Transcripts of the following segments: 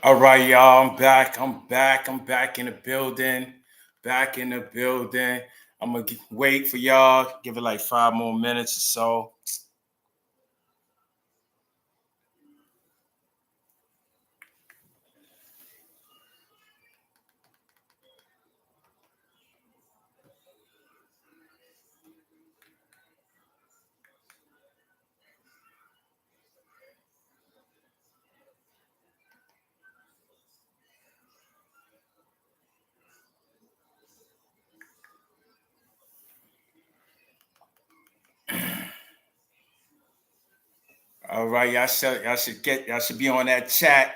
All right, y'all. I'm back. I'm back. I'm back in the building. Back in the building. I'm gonna wait for y'all. Give it like 5 more minutes or so. All right, y'all should be on that chat.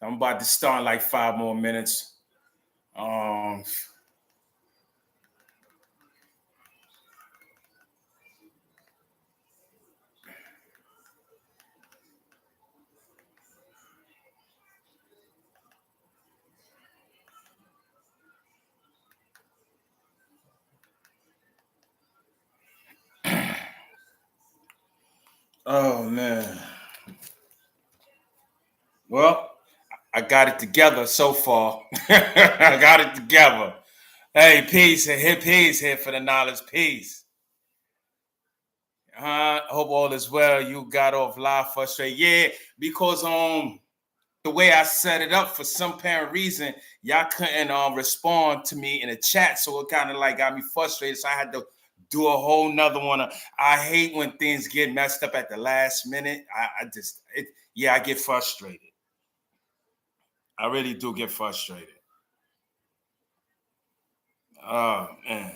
I'm about to start in like 5 more minutes. Um. Oh man. Well, I got it together so far. I got it together. Hey, peace and hip peace here for the knowledge. Peace. Hope all is well. You got off live frustrated. Yeah, because the way I set it up for some apparent reason, y'all couldn't respond to me in the chat. So it kind of like got me frustrated. So I had to do a whole nother one. I hate when things get messed up at the last minute. I get frustrated. I really do get frustrated. Oh man.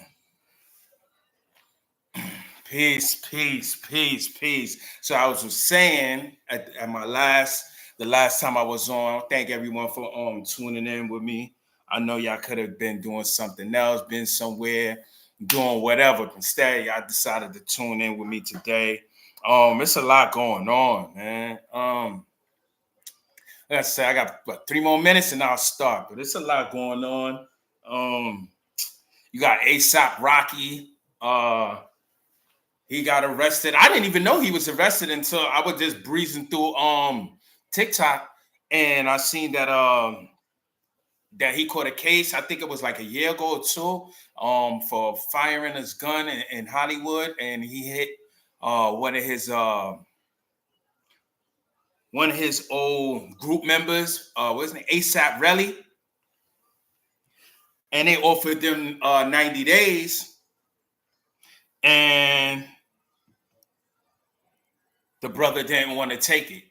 Peace, peace, peace, peace. So I was just saying at the last time I was on, thank everyone for tuning in with me. I know y'all could have been doing something else, been somewhere, doing whatever. Instead, y'all decided to tune in with me today. It's a lot going on, man. Like I said, I got 3 more minutes and I'll start, but it's a lot going on. Um, you got ASAP Rocky. He got arrested. I didn't even know he was arrested until I was just breezing through TikTok and I seen that he caught a case. I think it was like a year ago or two for firing his gun in Hollywood, and he hit one of his old group members. What's his name? ASAP Relly, and they offered them 90 days, and the brother didn't want to take it.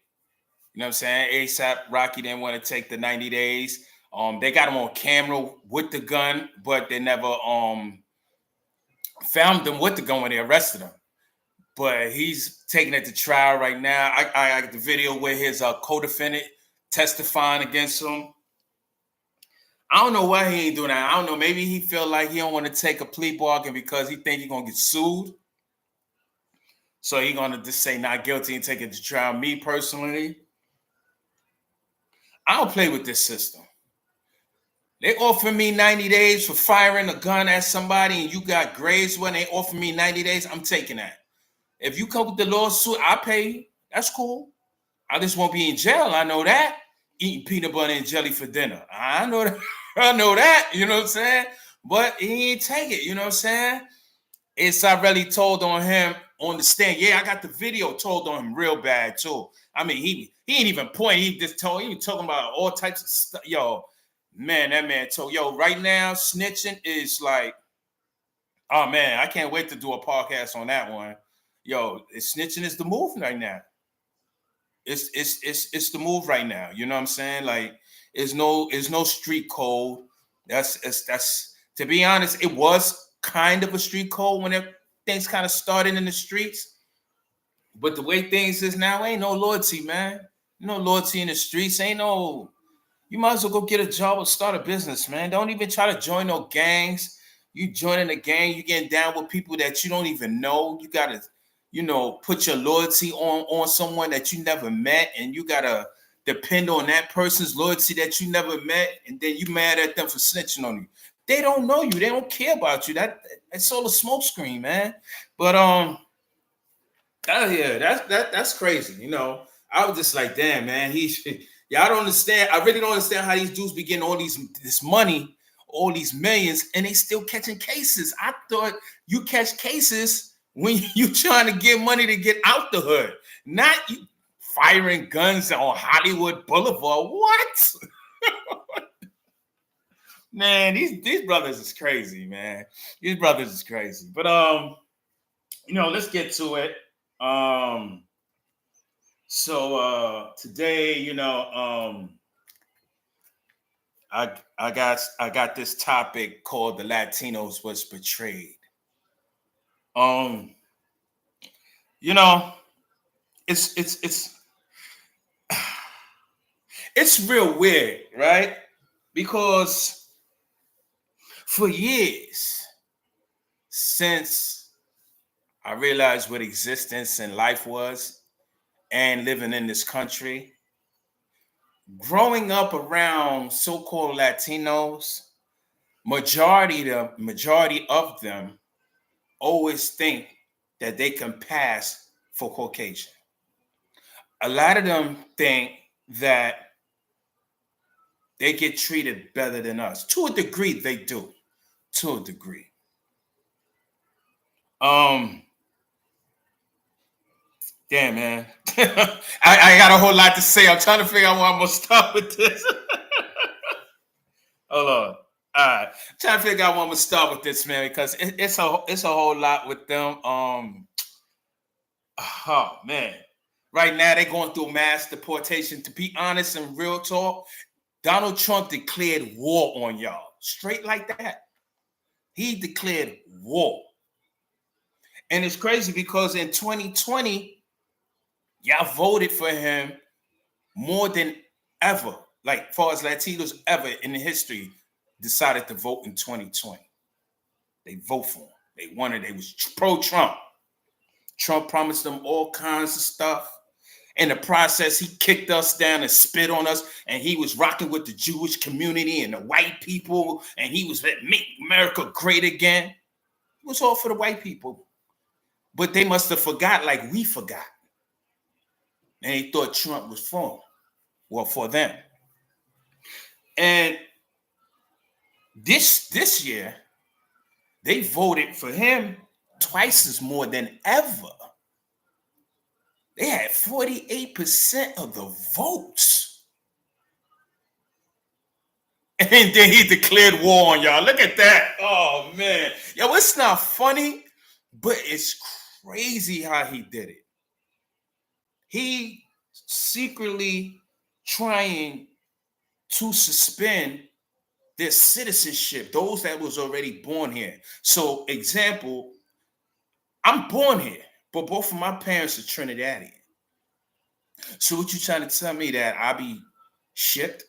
You know what I'm saying? ASAP Rocky didn't want to take the 90 days. They got him on camera with the gun, but they never found him with the gun when they arrested him. But he's taking it to trial right now. I got the video with his co-defendant testifying against him. I don't know why he ain't doing that. I don't know. Maybe he feel like he don't want to take a plea bargain because he think he's gonna get sued. So he gonna just say not guilty and take it to trial. Me personally, I don't play with this system. They offer me 90 days for firing a gun at somebody and you got grades when they offer me 90 days, I'm taking that. If you come with the lawsuit, I pay you. That's cool. I just won't be in jail. I know that. Eating peanut butter and jelly for dinner. I know that. I know that. You know what I'm saying? But he ain't take it. You know what I'm saying? It's I really told on him on the stand. Yeah, I got the video told on him real bad too. I mean, he ain't even point. He just told. He was talking about all types of stuff. Yo, man, that man told. Yo, right now snitching is like, oh man, I can't wait to do a podcast on that one. Yo, snitching is the move right now. It's the move right now. You know what I'm saying? Like, it's no street code. That's to be honest, it was kind of a street code when things kind of started in the streets. But the way things is now, ain't no loyalty, man. No loyalty in the streets. Ain't no. You might as well go get a job or start a business, man. Don't even try to join no gangs. You joining a gang, you getting down with people that you don't even know. You gotta, put your loyalty on someone that you never met, and you gotta depend on that person's loyalty that you never met, and then you mad at them for snitching on you. They don't know you. They don't care about you. That's all a smoke screen, man. But oh yeah, that's crazy. I was just like, damn, man. Y'all don't understand. I really don't understand how these dudes be getting all this money, all these millions, and they still catching cases. I thought you catch cases when you trying to get money to get out the hood, not you firing guns on Hollywood Boulevard. What? Man, these brothers is crazy, man. These brothers is crazy. But let's get to it. So today, I got this topic called the Latinos was betrayed. Um, you know, it's it's real weird, right? Because for years since I realized what existence and life was and living in this country, growing up around so-called Latinos, majority of them always think that they can pass for Caucasian. A lot of them think that they get treated better than us. To a degree, they do. To a degree. Damn, man. I got a whole lot to say. I'm trying to figure out where I'm gonna start with this. Hold on. All right. I'm trying to figure out where I'm gonna start with this, man, because it's a whole lot with them. Oh man. Right now they're going through mass deportation. To be honest and real talk, Donald Trump declared war on y'all. Straight like that. He declared war. And it's crazy because in 2020, y'all voted for him more than ever. Like, far as Latinos ever in the history decided to vote in 2020. They vote for him. They wanted, they was pro-Trump. Trump promised them all kinds of stuff. In the process, he kicked us down and spit on us, and he was rocking with the Jewish community and the white people, and he was like, make America great again. It was all for the white people. But they must have forgot like we forgot. And they thought Trump was for them. Well, for them. And this year, they voted for him twice as more than ever. They had 48% of the votes. And then he declared war on y'all. Look at that. Oh, man. Yo, it's not funny, but it's crazy how he did it. He secretly trying to suspend their citizenship, those that was already born here. So, example, I'm born here, but both of my parents are Trinidadian. So what you trying to tell me that I be shipped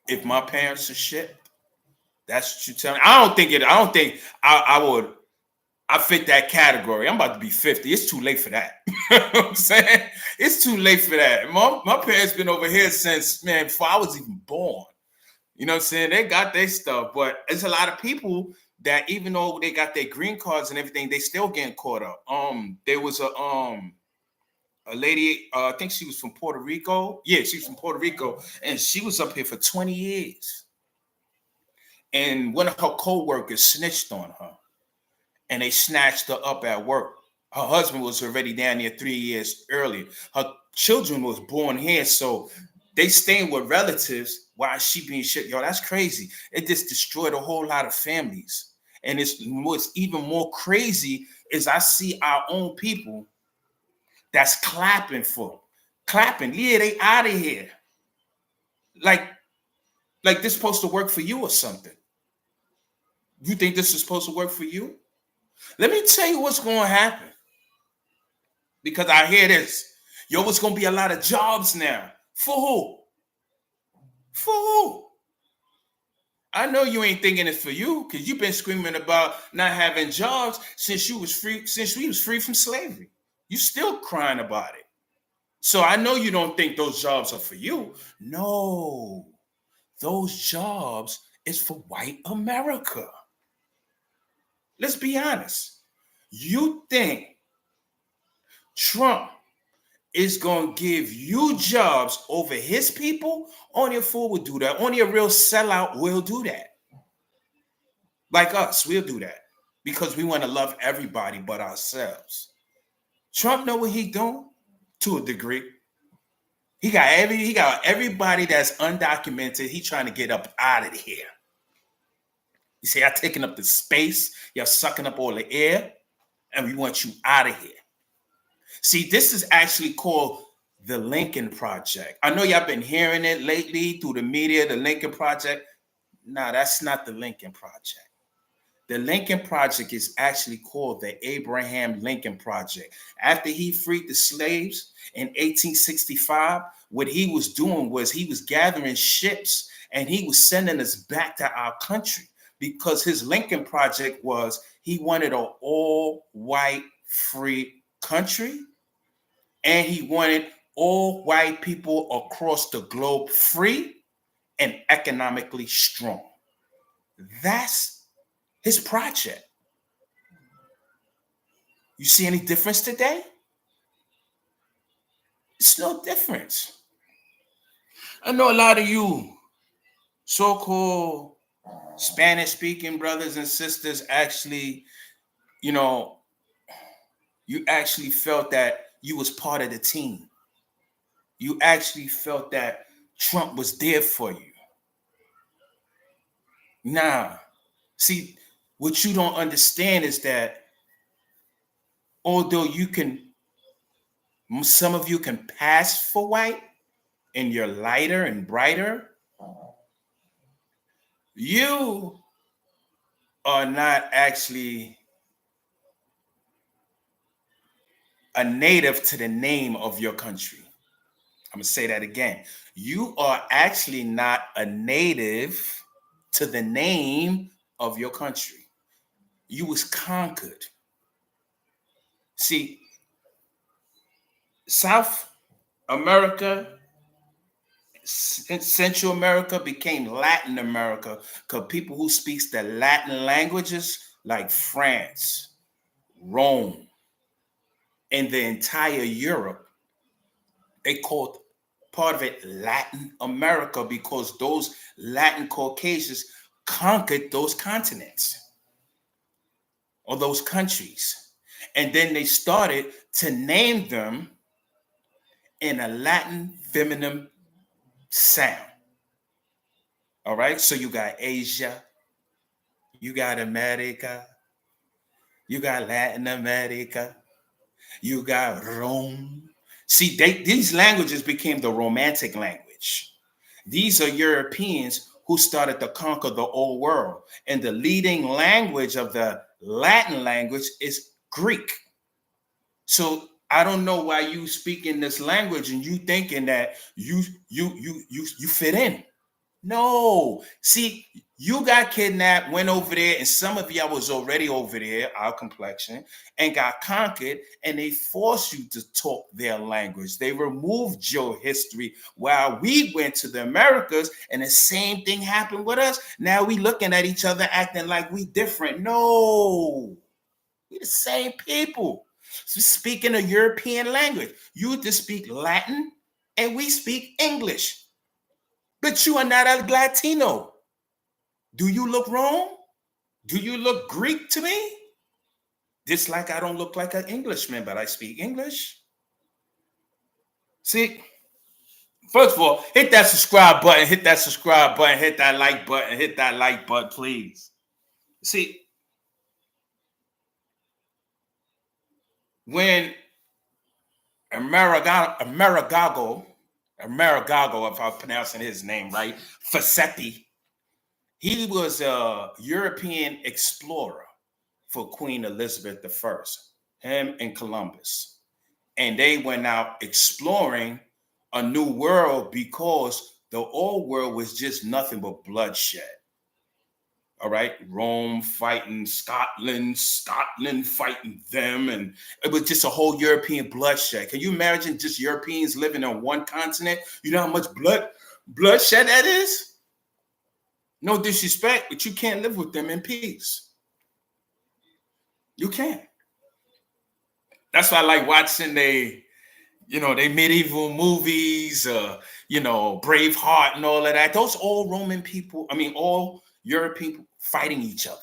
if my parents are shipped? That's what you tell me. I don't think I fit that category. I'm about to be 50. It's too late for that. You know what I'm saying? It's too late for that. My parents been over here since, man, before I was even born. You know what I'm saying? They got their stuff, but there's a lot of people that even though they got their green cards and everything, they still getting caught up. There was a lady, I think she was from Puerto Rico. Yeah, she's from Puerto Rico, and she was up here for 20 years. And one of her co-workers snitched on her, and they snatched her up at work. Her husband was already down there 3 years earlier. Her children was born here, so they staying with relatives while she being shipped. Yo, that's crazy. It just destroyed a whole lot of families. And what's even more crazy is I see our own people that's clapping for them. Clapping. Yeah, they out of here. Like this supposed to work for you or something. You think this is supposed to work for you? Let me tell you what's going to happen. Because I hear this. Yo, it's going to be a lot of jobs now. For who? For who? I know you ain't thinking it's for you because you've been screaming about not having jobs since we was free from slavery. You still crying about it. So I know you don't think those jobs are for you. No, those jobs is for white America. Let's be honest. You think Trump is going to give you jobs over his people, only a fool would do that. Only a real sellout will do that. Like us, we'll do that because we want to love everybody but ourselves. Trump know what he doing to a degree. He got everybody that's undocumented. He trying to get up out of here. You see, y'all taking up the space, y'all sucking up all the air, and we want you out of here. See, this is actually called the Lincoln Project. I know y'all been hearing it lately through the media, the Lincoln Project. No, that's not the Lincoln Project. The Lincoln Project is actually called the Abraham Lincoln Project. After he freed the slaves in 1865, what he was doing was he was gathering ships and he was sending us back to our country because his Lincoln Project was he wanted an all-white free country and he wanted all white people across the globe free and economically strong. That's his project. You see any difference today? It's no difference. I know a lot of you so-called Spanish-speaking brothers and sisters actually, you actually felt that you was part of the team. You actually felt that Trump was there for you. Nah. See, what you don't understand is that although some of you can pass for white and you're lighter and brighter, you are not actually a native to the name of your country. I'm going to say that again. You are actually not a native to the name of your country. You was conquered. See, South America, Central America became Latin America because people who speaks the Latin languages like France, Rome, and the entire Europe, they called part of it Latin America because those Latin Caucasians conquered those continents or those countries. And then they started to name them in a Latin feminine sound. All right. So you got Asia, you got America, you got Latin America, you got Rome. See, these languages became the Romantic language. These are Europeans who started to conquer the old world. And the leading language of the Latin language is Greek. So I don't know why you speaking this language and you thinking that you fit in. No. See, you got kidnapped, went over there, and some of y'all was already over there, our complexion, and got conquered, and they forced you to talk their language. They removed your history while we went to the Americas, and the same thing happened with us. Now we looking at each other acting like we different. No. We the same people. So speaking a European language. You just speak Latin, and we speak English. But you are not a Latino. Do you look wrong? Do you look Greek to me? Just like I don't look like an Englishman, but I speak English. See, first of all, hit that subscribe button, hit that subscribe button, hit that like button, hit that like button, please. See, when Amerigago, if I'm pronouncing his name right, Facchetti, he was a European explorer for Queen Elizabeth I, him and Columbus. And they went out exploring a new world because the old world was just nothing but bloodshed. All right, Rome fighting Scotland, Scotland fighting them, and it was just a whole European bloodshed. Can you imagine just Europeans living on one continent? You know how much bloodshed that is? No disrespect, but you can't live with them in peace. You can't. That's why I like watching they They medieval movies, Braveheart and all of that. Those all Roman people, all European people fighting each other.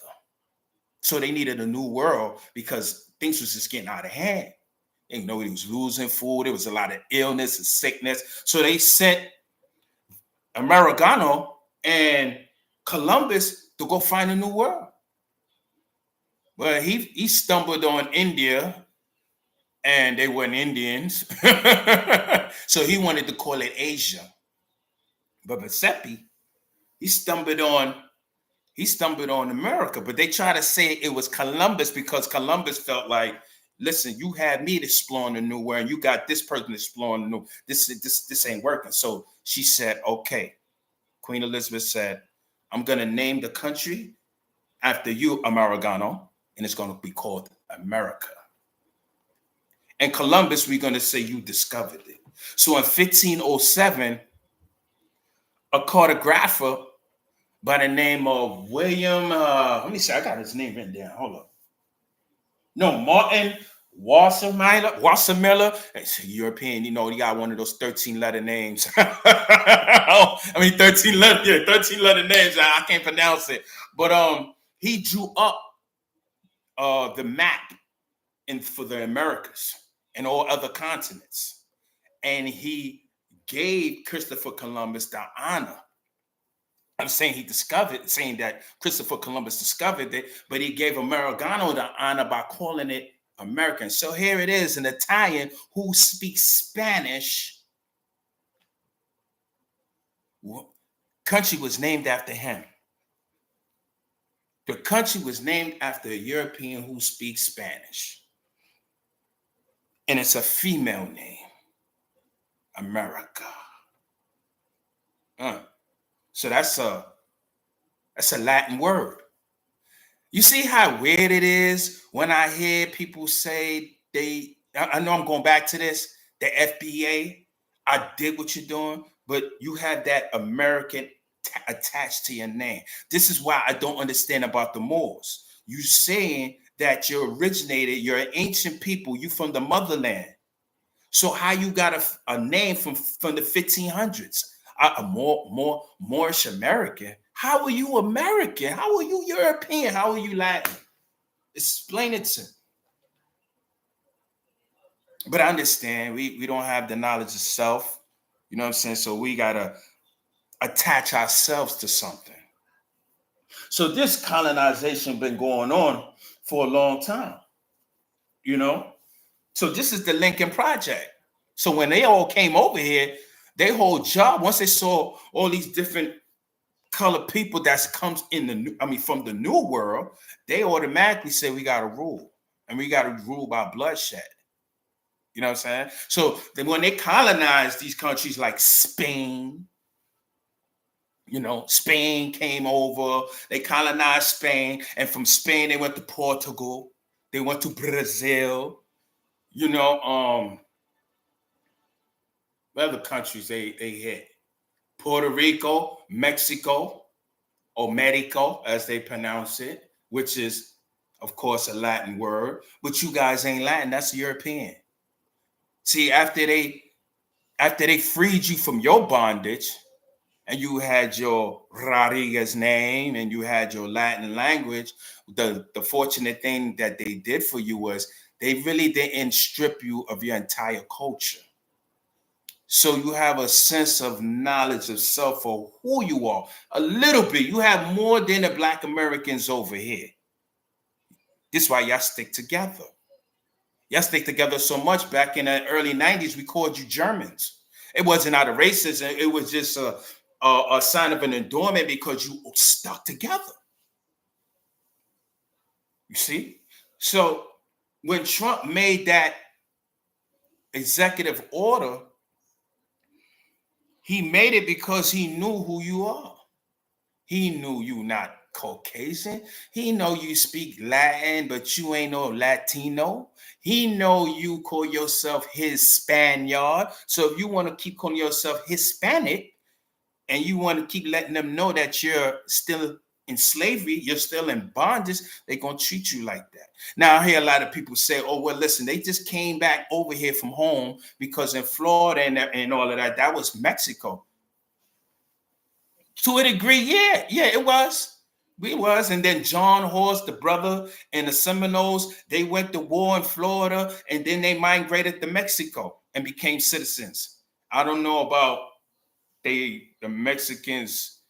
So they needed a new world because things was just getting out of hand. They know he was losing food. There was a lot of illness and sickness. So they sent Americano and Columbus to go find a new world. Well, he stumbled on India, and they weren't Indians. So he wanted to call it Asia. But Giuseppe, he stumbled on America. But they try to say it was Columbus because Columbus felt like, listen, you had me exploring the new world, and you got this person exploring the new. This ain't working. So she said, okay. Queen Elizabeth said, I'm gonna name the country after you, Americano, and it's gonna be called America. And Columbus, we're gonna say you discovered it. So in 1507, a cartographer by the name of William, let me see, I got his name written down. Hold up. No, Martin Wassermiller. It's European, you got one of those 13-letter names. 13 letter names. I can't pronounce it. But he drew up the map for the Americas and all other continents. And he gave Christopher Columbus the honor. I'm saying saying that Christopher Columbus discovered it, but he gave Americano the honor by calling it American. So here it is, an Italian who speaks Spanish. Country was named after him. The country was named after a European who speaks Spanish. And it's a female name, America. So that's a Latin word. You see how weird it is when I hear people say I know I'm going back to this, the FBA, I did what you're doing, but you have that American attached to your name. This is why I don't understand about the Moors. You saying that you're an ancient people, you from the motherland. So how you got a name from the 1500s? A Moorish American. How are you American? How are you European? How are you Latin? Explain it to me. But I understand we don't have the knowledge of self. You know what I'm saying? So we gotta attach ourselves to something. So this colonization been going on for a long time. So this is the Lincoln Project. So when they all came over here, their whole job, once they saw all these different colored people that comes from the new world, they automatically say we got to rule, and we got to rule by bloodshed. You know what I'm saying? So then when they colonized these countries like Spain, Spain came over, they colonized Spain, and from Spain they went to Portugal, they went to Brazil, other countries they hit. Puerto Rico, Mexico, or Mexico, as they pronounce it, which is, of course, a Latin word. But you guys ain't Latin, that's European. See, after they freed you from your bondage, and you had your Rodriguez name and you had your Latin language, the fortunate thing that they did for you was they really didn't strip you of your entire culture. So you have a sense of knowledge of self for who you are. A little bit. You have more than the Black Americans over here. This is why y'all stick together. Y'all stick together so much. Back in the early 90s, we called you Germans. It wasn't out of racism. It was just a sign of an endowment because you stuck together. You see? So when Trump made that executive order, he made it because he knew who you are. He knew you not Caucasian. He know you speak Latin, but you ain't no Latino. He know you call yourself his Spaniard. So if you want to keep calling yourself Hispanic, and you want to keep letting them know that you're still in slavery, you're still in bondage, they're going to treat you like that. Now, I hear a lot of people say, oh, well, listen, they just came back over here from home because in Florida and all of that, that was Mexico. To a degree, yeah, it was. We was. And then John Horse, the brother, and the Seminoles, they went to war in Florida, and then they migrated to Mexico and became citizens. I don't know about the Mexicans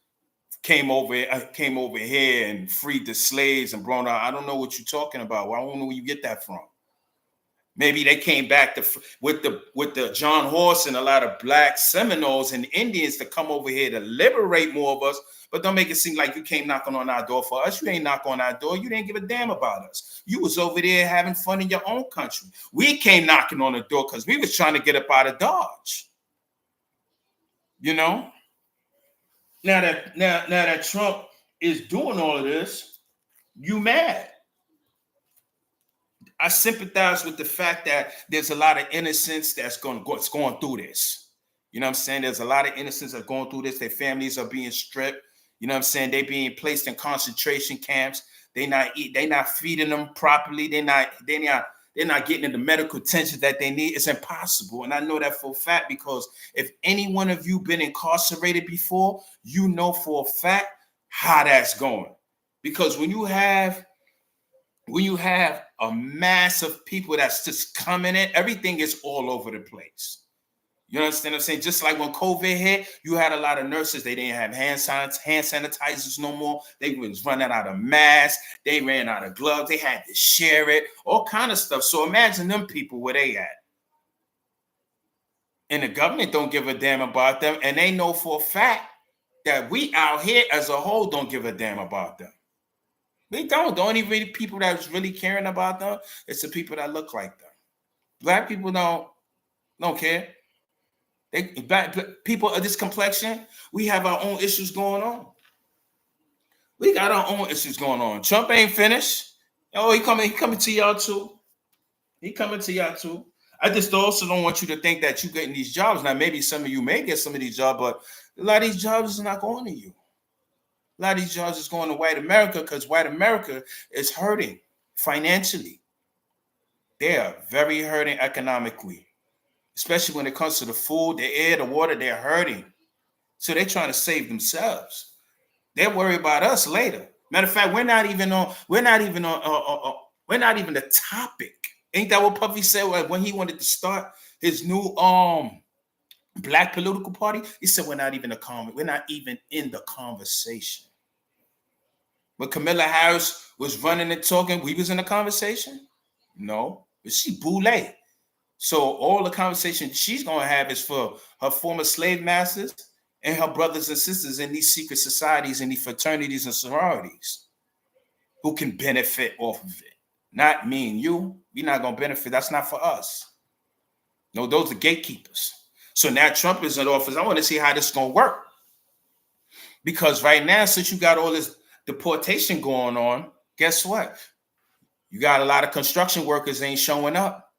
came over here and freed the slaves and brought out. I don't know what you're talking about. I don't know where you get that from. Maybe they came back with the John Horse and a lot of black Seminoles and Indians to come over here to liberate more of us. But don't make it seem like you came knocking on our door for us. You ain't knock on our door. You didn't give a damn about us. You was over there having fun in your own country. We came knocking on the door because we was trying to get up out of Dodge. You know? Now that Trump is doing all of this, you mad. I sympathize with the fact that there's a lot of innocents that's going through this. You know what I'm saying? There's a lot of innocents that are going through this. Their families are being stripped. You know what I'm saying? They're being placed in concentration camps. They're not feeding them properly. They're not getting the medical attention that they need. It's impossible. And I know that for a fact, because if any one of you been incarcerated before, you know for a fact how that's going. Because when you have a mass of people that's just coming in, everything is all over the place. You understand what I'm saying? Just like when COVID hit, you had a lot of nurses. They didn't have hand sanitizers no more. They was running out of masks. They ran out of gloves. They had to share it, all kind of stuff. So imagine them people where they at. And the government don't give a damn about them. And they know for a fact that we out here as a whole don't give a damn about them. We don't. The only really people that's really caring about them, it's the people that look like them. Black people don't care. Black people of this complexion, we have our own issues going on. We got our own issues going on. Trump ain't finished. Oh, he coming to y'all too. He coming to y'all too. I just also don't want you to think that you getting these jobs. Now, maybe some of you may get some of these jobs, but a lot of these jobs is not going to you. A lot of these jobs is going to white America because white America is hurting financially. They are very hurting economically, especially when it comes to the food, the air, the water. They're hurting, so they're trying to save themselves. They're worried about us later. Matter of fact, we're not even the topic. Ain't that what Puffy said when he wanted to start his new black political party? He said we're not even in the conversation. When Kamala Harris was running and talking, we was in the conversation? No, but she boule. So all the conversation she's going to have is for her former slave masters and her brothers and sisters in these secret societies and these fraternities and sororities who can benefit off of it. Not me and you. We're not going to benefit. That's not for us. No, those are gatekeepers. So now Trump is in office. I want to see how this is going to work. Because right now, since you got all this deportation going on, guess what? You got a lot of construction workers ain't showing up.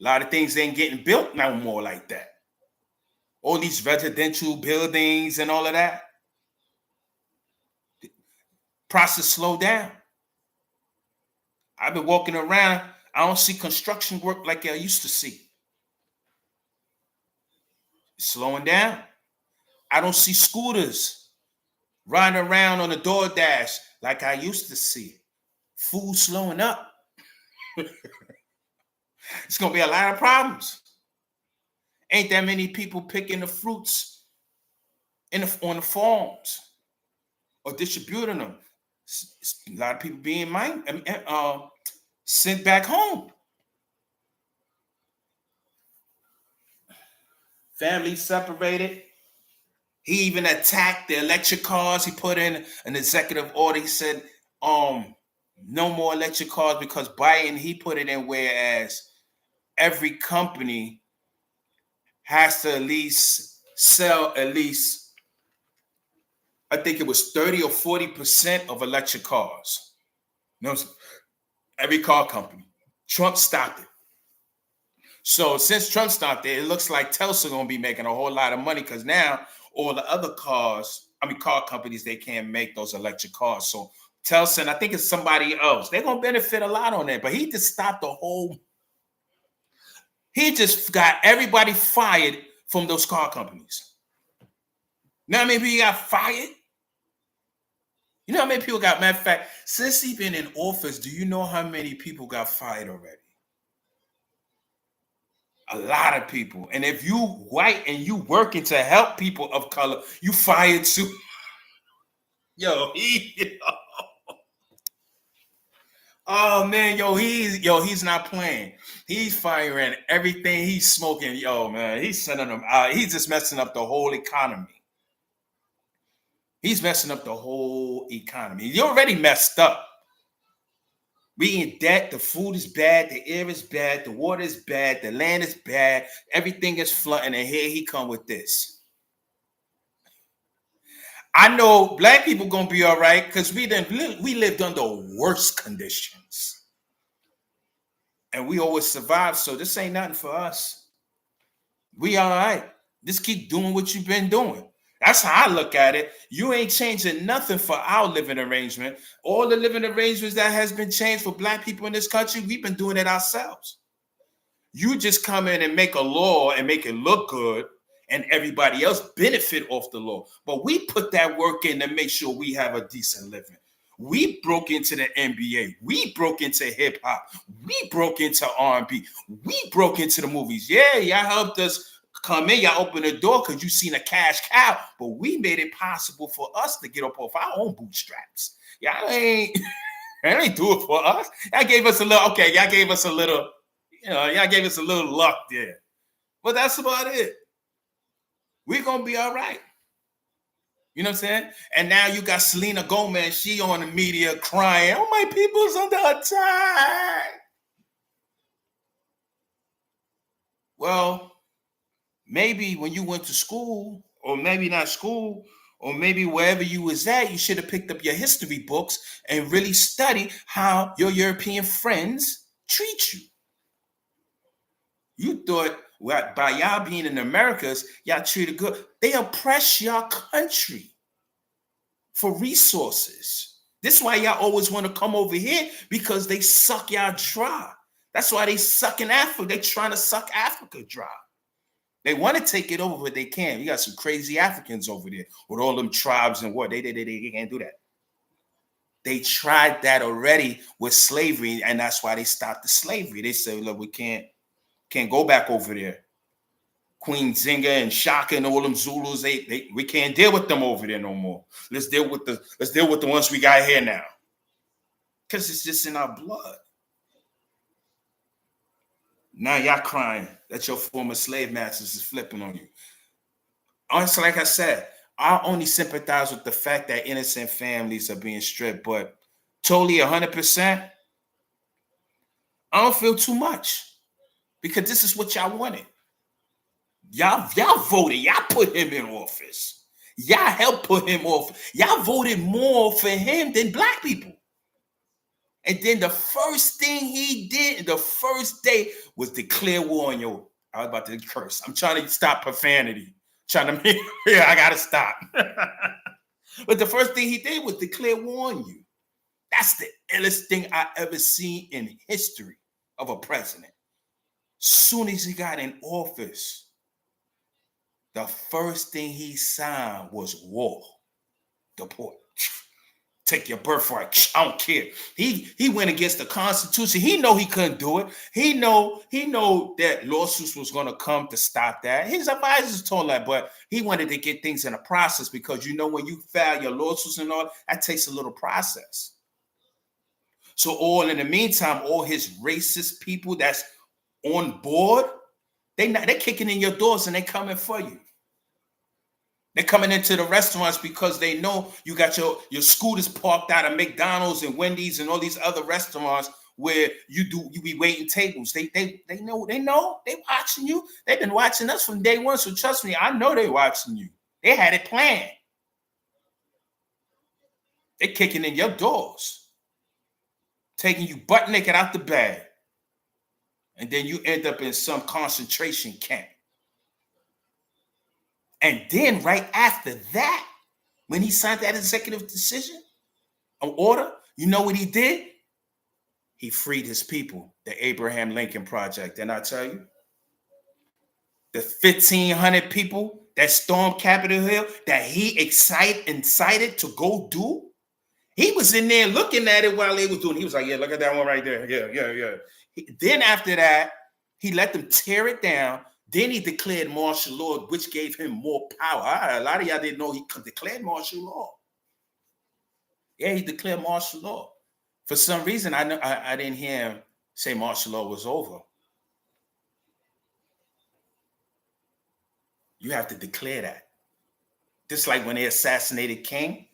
A lot of things ain't getting built no more like that. All these residential buildings and all of that. Process slowed down. I've been walking around. I don't see construction work like I used to see. It's slowing down. I don't see scooters riding around on the DoorDash like I used to see. Food slowing up. It's going to be a lot of problems. Ain't that many people picking the fruits on the farms or distributing them. A lot of people being sent back home. Families separated. He even attacked the electric cars. He put in an executive order. He said, no more electric cars because Biden, he put it in whereas every company has to at least sell at least, I think it was 30 or 40% of electric cars. No, every car company. Trump stopped it. So since Trump stopped it, it looks like Tesla going to be making a whole lot of money because now all the other cars car companies, they can't make those electric cars. So Telson, I think it's somebody else. They're gonna benefit a lot on that. But he just stopped the whole. He just got everybody fired from those car companies. You know how many people got fired? You know how many people got, matter of fact, since he's been in office, do you know how many people got fired already? A lot of people. And if you white and you working to help people of color, you fired too. Oh man, he's not playing. He's firing everything. He's smoking. Yo, man, he's sending them out. He's just messing up the whole economy. He's messing up the whole economy. He already messed up. We in debt. The food is bad. The air is bad. The water is bad. The land is bad. Everything is flooding. And here he come with this. I know black people gonna be all right because we lived under worse conditions. And we always survived. So this ain't nothing for us. We all right. Just keep doing what you've been doing. That's how I look at it. You ain't changing nothing for our living arrangement. All the living arrangements that has been changed for black people in this country, we've been doing it ourselves. You just come in and make a law and make it look good, and everybody else benefit off the law. But we put that work in to make sure we have a decent living. We broke into the NBA. We broke into hip hop. We broke into R&B. We broke into the movies. Yeah, y'all helped us come in, y'all open the door because you seen a cash cow, but we made it possible for us to get up off our own bootstraps. Y'all ain't do it for us. Y'all gave us a little, okay, y'all gave us a little, y'all gave us a little luck there. But that's about it. We're gonna be all right. You know what I'm saying? And now you got Selena Gomez, she on the media crying, oh, my people's under attack. Well, maybe when you went to school, or maybe not school, or maybe wherever you was at, you should have picked up your history books and really study how your European friends treat you. You thought, well, by y'all being in the Americas, y'all treated good. They oppress your country for resources. This is why y'all always want to come over here, because they suck y'all dry. That's why they suck in Africa. They trying to suck Africa dry. They want to take it over, but they can't. You got some crazy Africans over there with all them tribes and what. They can't do that. They tried that already with slavery, and that's why they stopped the slavery. They said, look, we can't go back over there. Queen Zinga and Shaka and all them Zulus, we can't deal with them over there no more. Let's deal with the ones we got here now. Because it's just in our blood. Now y'all crying that your former slave masters is flipping on you. Honestly, like I said, I only sympathize with the fact that innocent families are being stripped, but totally 100%, I don't feel too much, because this is what y'all wanted. Y'all voted. Y'all put him in office. Y'all helped put him off. Y'all voted more for him than black people. And then the first thing he did, the first day, was declare war on you. I was about to curse. I'm trying to stop profanity. I gotta stop. But the first thing he did was declare war on you. That's the illest thing I ever seen in history of a president. Soon as he got in office, the first thing he signed was war. Deport. Take your birthright. I don't care. He went against the Constitution. He know he couldn't do it. He know that lawsuits was going to come to stop that. His advisors told that, but he wanted to get things in a process, because when you file your lawsuits and all, that takes a little process. So in the meantime, all his racist people that's on board, they're kicking in your doors and they coming for you. They're coming into the restaurants because they know you got your scooters parked out of McDonald's and Wendy's and all these other restaurants where you be waiting tables. They know they watching you. They've been watching us from day one. So trust me, I know they're watching you. They had it planned. They're kicking in your doors, taking you butt naked out the bag, and then you end up in some concentration camp. And then right after that, When he signed that executive decision or order, you know what he did? He freed his people, the Abraham Lincoln Project. Didn't I tell you? The 1,500 people that stormed Capitol Hill that he incited to go do. He was in there looking at it while they was doing. He was like, "Yeah, look at that one right there. Yeah." Then after that, he let them tear it down. Then he declared martial law, which gave him more power. A lot of y'all didn't know he declared martial law. Yeah, he declared martial law. For some reason, I didn't hear him say martial law was over. You have to declare that. Just like when they assassinated King,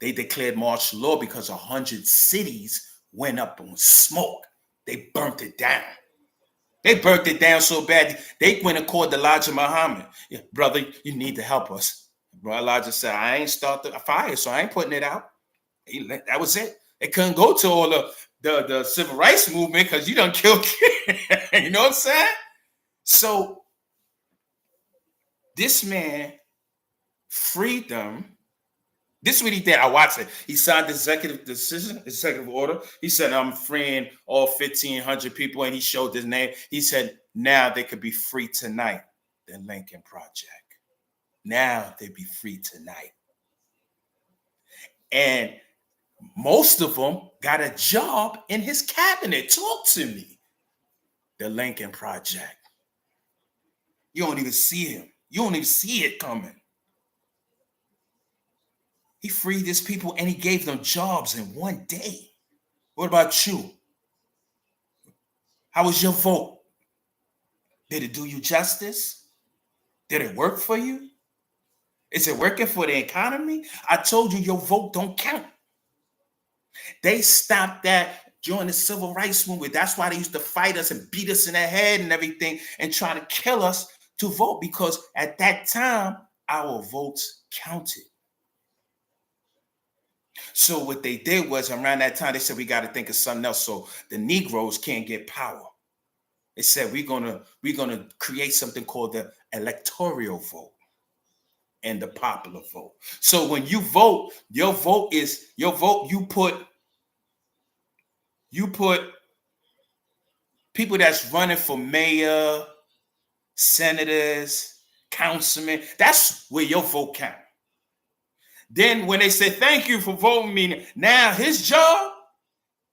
they declared martial law because 100 cities went up in smoke. They burnt it down. They burnt it down so bad, they went and called Elijah Muhammad. Yeah, brother, you need to help us. Bro, Elijah said, I ain't started a fire, so I ain't putting it out. That was it. It couldn't go to all the civil rights movement because you done killed kids. You know what I'm saying? So this man freed them. This is what he did. I watched it. He signed the executive order. He said, I'm freeing all 1,500 people, and he showed his name. He said, now they could be free tonight. The Lincoln Project. Now they be free tonight. And most of them got a job in his cabinet. Talk to me. The Lincoln Project. You don't even see him. You don't even see it coming. He freed his people and he gave them jobs in one day. What about you? How was your vote? Did it do you justice? Did it work for you? Is it working for the economy? I told you your vote don't count. They stopped that during the civil rights movement. That's why they used to fight us and beat us in the head and everything and try to kill us to vote, because at that time, our votes counted. So what they did was, around that time, they said, we got to think of something else so the Negroes can't get power. They said, we're gonna create something called the electoral vote and the popular vote. So when you vote, your vote, you put people that's running for mayor, senators, councilmen. That's where your vote counts. Then when they say, thank you for voting me, now his job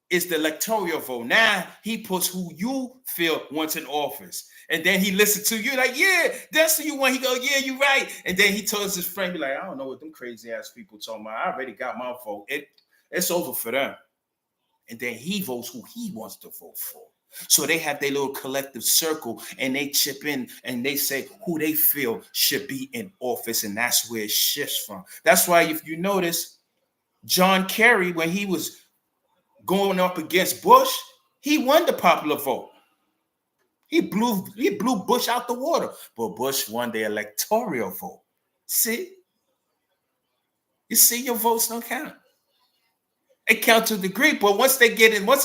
is the electoral vote. Now he puts who you feel wants in office. And then he listens to you like, yeah, that's who you want. He go, yeah, you're right. And then he tells his friend, be like, I don't know what them crazy ass people talking about. I already got my vote. It's over for them. And then he votes who he wants to vote for. So they have their little collective circle and they chip in and they say who they feel should be in office. And that's where it shifts from. That's why if you notice, John Kerry, when he was going up against Bush, he won the popular vote. He blew Bush out the water. But Bush won the electoral vote. See? You see, your votes don't count. It counts to a degree, but once the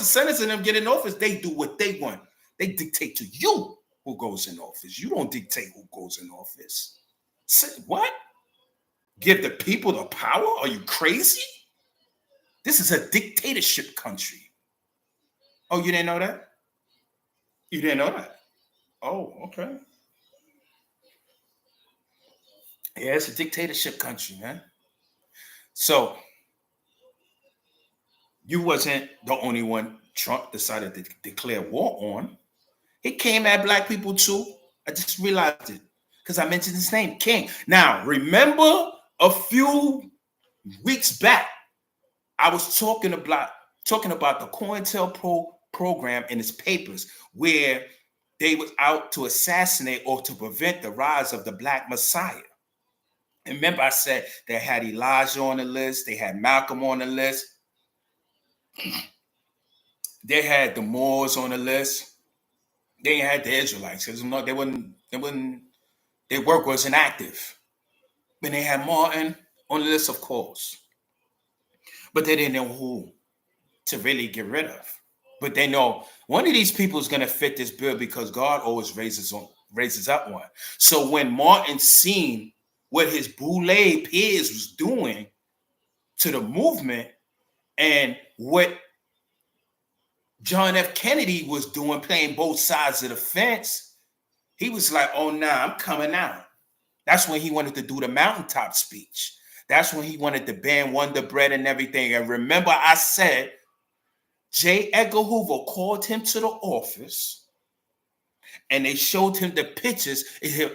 senators and them get in office, they do what they want. They dictate to you who goes in office. You don't dictate who goes in office. Say, what? Give the people the power? Are you crazy? This is a dictatorship country. Oh, you didn't know that? You didn't know that? Oh, okay. Yeah, it's a dictatorship country, man. So you wasn't the only one Trump decided to declare war on. He came at black people too. I just realized it because I mentioned his name, King. Now, remember a few weeks back, I was talking about the COINTELPRO program in its papers where they was out to assassinate or to prevent the rise of the Black Messiah. And remember, I said they had Elijah on the list, they had Malcolm on the list. They had the Moors on the list. They had the Israelites because their work wasn't active. Then they had Martin on the list, of course. But they didn't know who to really get rid of. But they know one of these people is going to fit this bill because God always raises up one. So when Martin seen what his boule peers was doing to the movement and what John F. Kennedy was doing, playing both sides of the fence, he was like, oh, nah, I'm coming out. That's when he wanted to do the mountaintop speech. That's when he wanted to ban Wonder Bread and everything. And remember, I said J. Edgar Hoover called him to the office and they showed him the pictures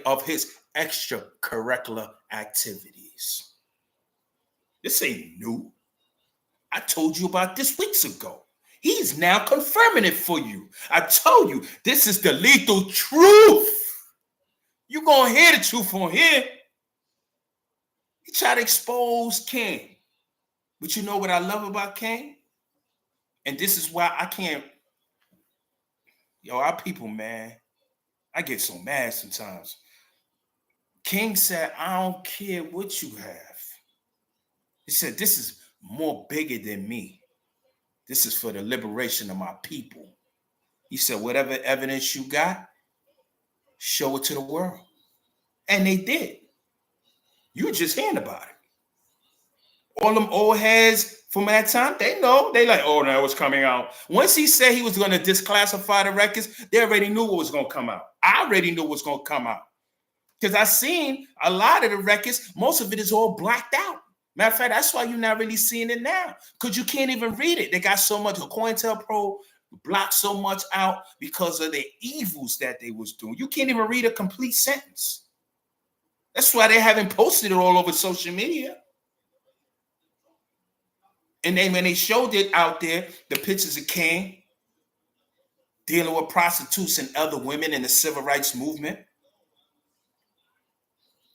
of his extracurricular activities. This ain't new. I told you about this weeks ago. He's now confirming it for you. I told you, this is the lethal truth. You're going to hear the truth on here. He tried to expose King. But you know what I love about King? And this is why I can't. Yo, our people, man, I get so mad sometimes. King said, I don't care what you have. He said, this is more bigger than me. This is for the liberation of my people. He said, whatever evidence you got, show it to the world. And they did. You just hearing about it. All them old heads from that time, they know. They like, oh, no, it's coming out. Once he said he was going to disclassify the records, they already knew what was going to come out. I already knew what was going to come out. Because I seen a lot of the records, most of it is all blacked out. Matter of fact, that's why you're not really seeing it now. Because you can't even read it. They got so much, COINTELPRO blocked so much out because of the evils that they was doing. You can't even read a complete sentence. That's why they haven't posted it all over social media. And then when they showed it out there, the pictures of King dealing with prostitutes and other women in the civil rights movement,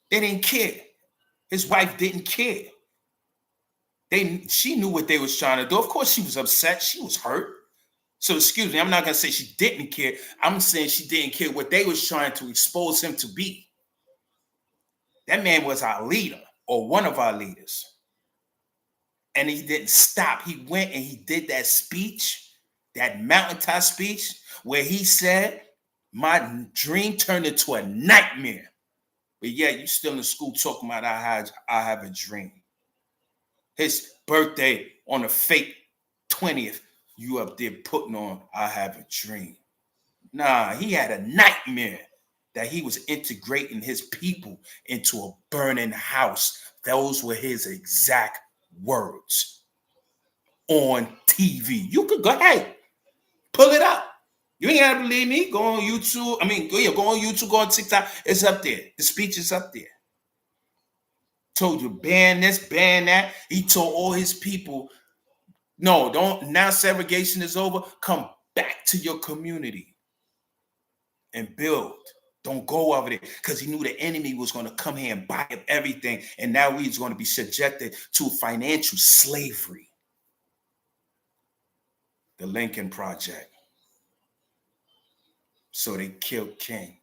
they didn't care. His wife didn't care. She knew what they was trying to do. Of course, she was upset. She was hurt. So excuse me, I'm not going to say she didn't care. I'm saying she didn't care what they was trying to expose him to be. That man was our leader or one of our leaders. And he didn't stop. He went and he did that speech, that mountaintop speech, where he said, my dream turned into a nightmare. But yeah, you still in school talking about I have a dream. His birthday on a fake 20th, you up there putting on I have a dream. Nah, he had a nightmare that he was integrating his people into a burning house. Those were his exact words on TV. You could go ahead, pull it up. You ain't gotta believe me. Go on YouTube. Go on YouTube, go on TikTok. It's up there. The speech is up there. Told you, ban this, ban that. He told all his people, no, don't, now segregation is over. Come back to your community and build. Don't go over there, because he knew the enemy was going to come here and buy up everything. And now he's going to be subjected to financial slavery. The Lincoln Project. So they killed King.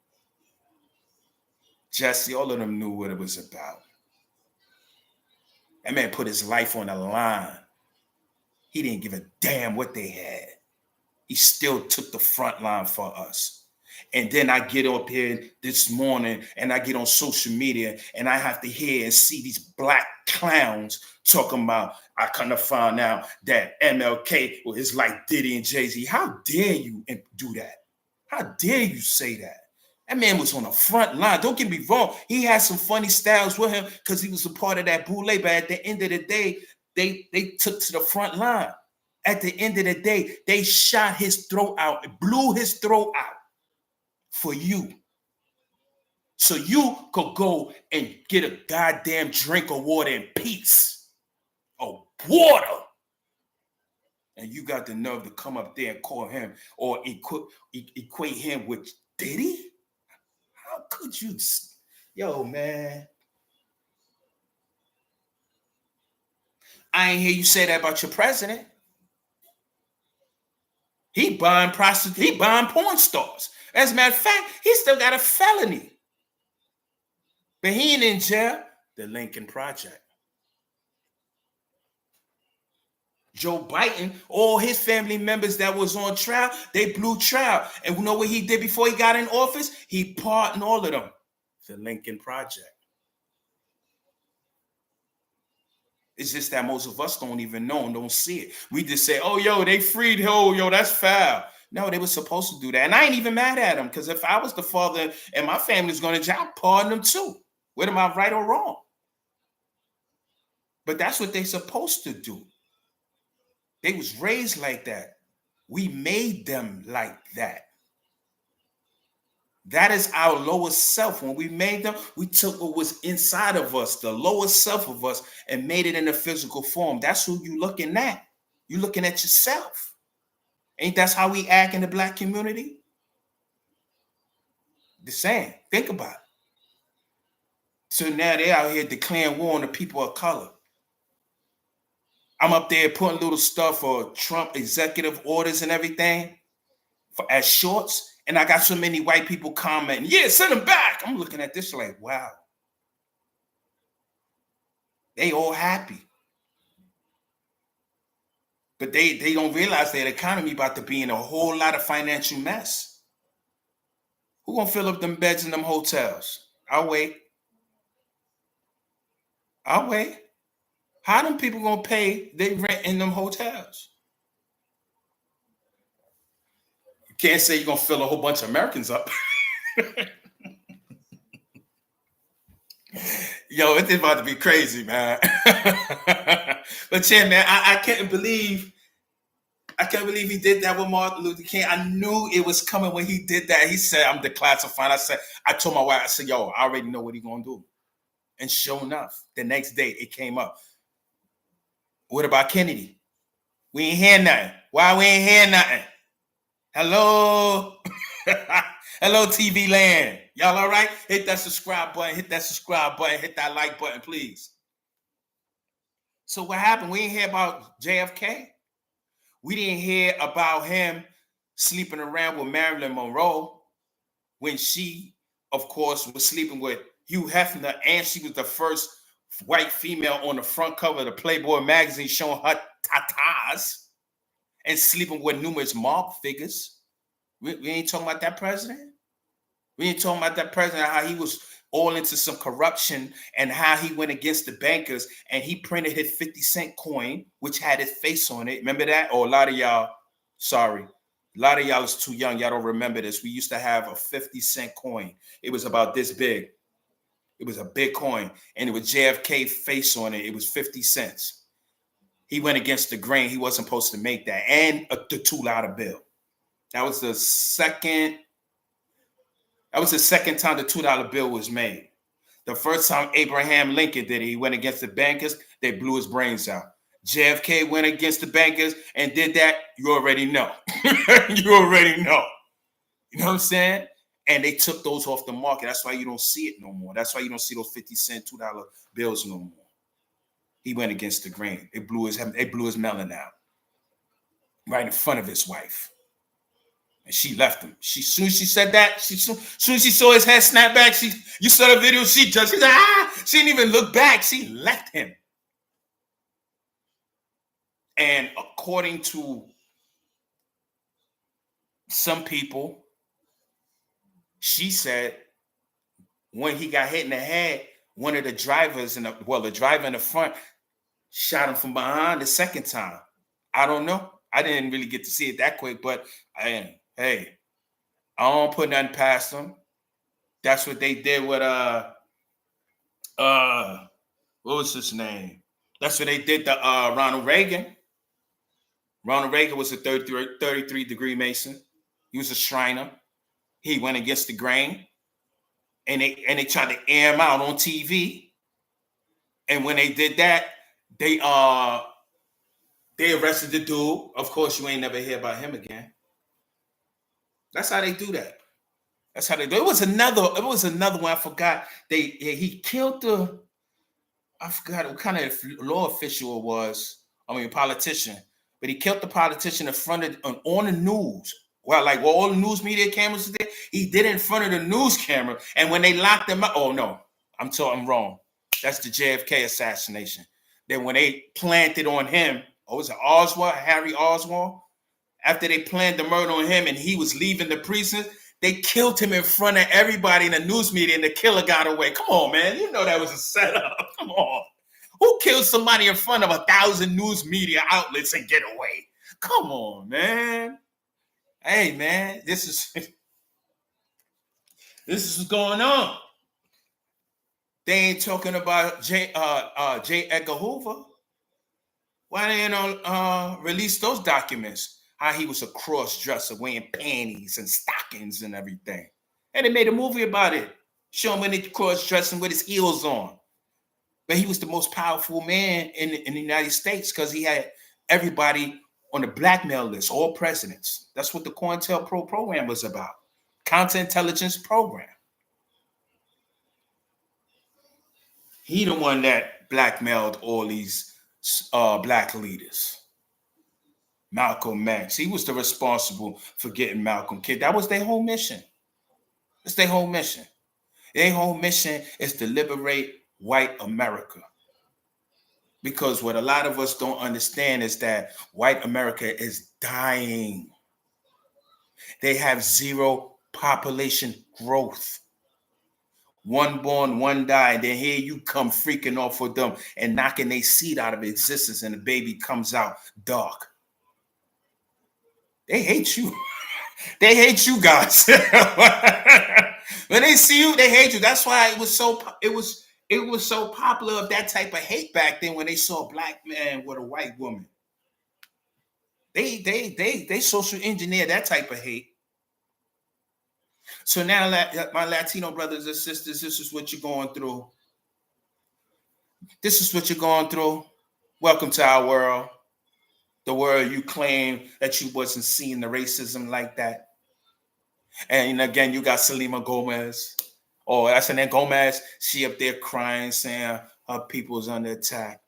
Jesse, all of them knew what it was about. That man put his life on the line. He didn't give a damn what they had. He still took the front line for us. And then I get up here this morning and I get on social media and I have to hear and see these black clowns talking about, I kind of found out that MLK is like Diddy and Jay-Z. How dare you do that? How dare you say that? That man was on the front line. Don't get me wrong. He had some funny styles with him because he was a part of that boule. But at the end of the day, they took to the front line. At the end of the day, they shot his throat out, blew his throat out for you. So you could go and get a goddamn drink of water in peace. Of water. And you got the nerve to come up there and call him or equate him with Diddy? How could you? Yo, man. I ain't hear you say that about your president. He buying prostitutes. He buying porn stars. As a matter of fact, he still got a felony. But he ain't in jail. The Lincoln Project. Joe Biden, all his family members that was on trial, they blew trial. And you know what he did before he got in office? He pardoned all of them. The Lincoln Project. It's just that most of us don't even know and don't see it. We just say, oh, yo, they freed him. Yo, that's foul. No, they were supposed to do that. And I ain't even mad at them, because if I was the father and my family was going to jail, I'd pardon them too. Whether am I right or wrong? But that's what they're supposed to do. They was raised like that. We made them like that. That is our lowest self. When we made them, we took what was inside of us, the lowest self of us, and made it in a physical form. That's who you looking at. You're looking at yourself. Ain't that's how we act in the Black community? The same. Think about it. So now they're out here declaring war on the people of color. I'm up there putting little stuff for Trump executive orders and everything as shorts. And I got so many white people commenting, yeah, send them back. I'm looking at this like, wow. They all happy. But they don't realize that the economy about to be in a whole lot of financial mess. Who gonna fill up them beds in them hotels? I'll wait. How them people gonna pay their rent in them hotels? You can't say you're gonna fill a whole bunch of Americans up. Yo, it's about to be crazy, man. But yeah, man, I can't believe he did that with Martin Luther King. I knew it was coming when he did that. He said, I'm declassifying. I told my wife, I said, yo, I already know what he's gonna do. And sure enough, the next day it came up. What about Kennedy? We ain't hear nothing. Why we ain't hear nothing? Hello? Hello, TV land. Y'all all right? Hit that subscribe button. Hit that like button, please. So what happened? We didn't hear about JFK. We didn't hear about him sleeping around with Marilyn Monroe when she, of course, was sleeping with Hugh Hefner, and she was the first white female on the front cover of the Playboy magazine showing her tatas and sleeping with numerous mob figures. We ain't talking about that president. We ain't talking about that president, how he was all into some corruption and how he went against the bankers and he printed his 50-cent coin, which had his face on it. Remember that? Or a lot of y'all is too young. Y'all don't remember this. We used to have a 50-cent coin. It was about this big. It was a big coin, and it was JFK face on it. It was 50 cents. He went against the grain. He wasn't supposed to make that. And the $2 bill. That was the second time the $2 bill was made. The first time Abraham Lincoln did it, he went against the bankers. They blew his brains out. JFK went against the bankers and did that. You already know. You already know. You know what I'm saying? And they took those off the market. That's why you don't see it no more. That's why you don't see those 50-cent, $2 bills no more. He went against the grain. They blew his melon out right in front of his wife. And she left him. Soon as she said that, soon as she saw his head snap back, you saw the video, she said, she didn't even look back. She left him. And according to some people, she said when he got hit in the head, one of the drivers the driver in the front shot him from behind the second time. I don't know. I didn't really get to see it that quick, but I don't put nothing past them. That's what they did with what was his name? That's what they did to Ronald Reagan. Ronald Reagan was a 33-degree Mason. He was a Shriner. He went against the grain, and they tried to air him out on TV. And when they did that, they arrested the dude. Of course, you ain't never hear about him again. That's how they do that. That's how they do it. It was another one. I forgot. He killed I forgot what kind of law official it was. I mean, politician. But he killed the politician in front of on the news. Well, like all the news media cameras there, he did it in front of the news camera. And when they locked him up, oh no, I'm wrong. That's the JFK assassination. Then when they planted on him, was it Oswald, Harry Oswald? After they planned the murder on him and he was leaving the precinct, they killed him in front of everybody in the news media and the killer got away. Come on, man. You know that was a setup. Come on. Who kills somebody in front of 1,000 news media outlets and get away? Come on, man. Hey, man, this is this is what's going on. They ain't talking about J. Edgar Hoover. Why they don't release those documents? How he was a cross-dresser wearing panties and stockings and everything. And they made a movie about it. Show him when he cross-dressing with his heels on. But he was the most powerful man in the United States because he had everybody on the blackmail list, all presidents. That's what the COINTELPRO program was about. Counterintelligence program. He the one that blackmailed all these black leaders. Malcolm X. He was the responsible for getting Malcolm killed. That was their whole mission. It's their whole mission. Their whole mission is to liberate white America. Because what a lot of us don't understand is that white America is dying. They have zero population growth. One born, one die. Then here you come freaking off with them and knocking their seed out of existence, and the baby comes out dark. They hate you. They hate you guys. When they see you, they hate you. That's why it was so popular of that type of hate back then when they saw a black man with a white woman. They social engineer that type of hate. So now, my Latino brothers and sisters, this is what you're going through. This is what you're going through. Welcome to our world. The world you claim that you wasn't seeing the racism like that. And again, you got Selena Gomez. Oh, that's Selena Gomez. She up there crying, saying her people's under attack.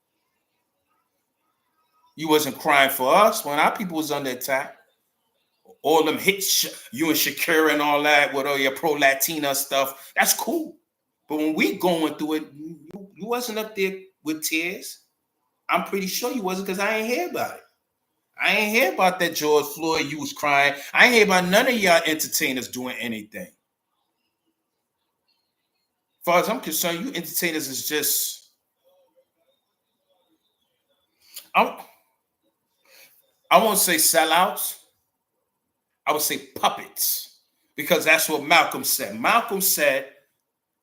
You wasn't crying for us when our people was under attack. All them hits, you and Shakira and all that, with all your pro-Latina stuff, that's cool. But when we going through it, you wasn't up there with tears. I'm pretty sure you wasn't, because I ain't hear about it. I ain't hear about that George Floyd, you was crying. I ain't hear about none of y'all entertainers doing anything. As far as I'm concerned, you entertainers is just... I won't say sellouts. I would say puppets, because that's what Malcolm said. Malcolm said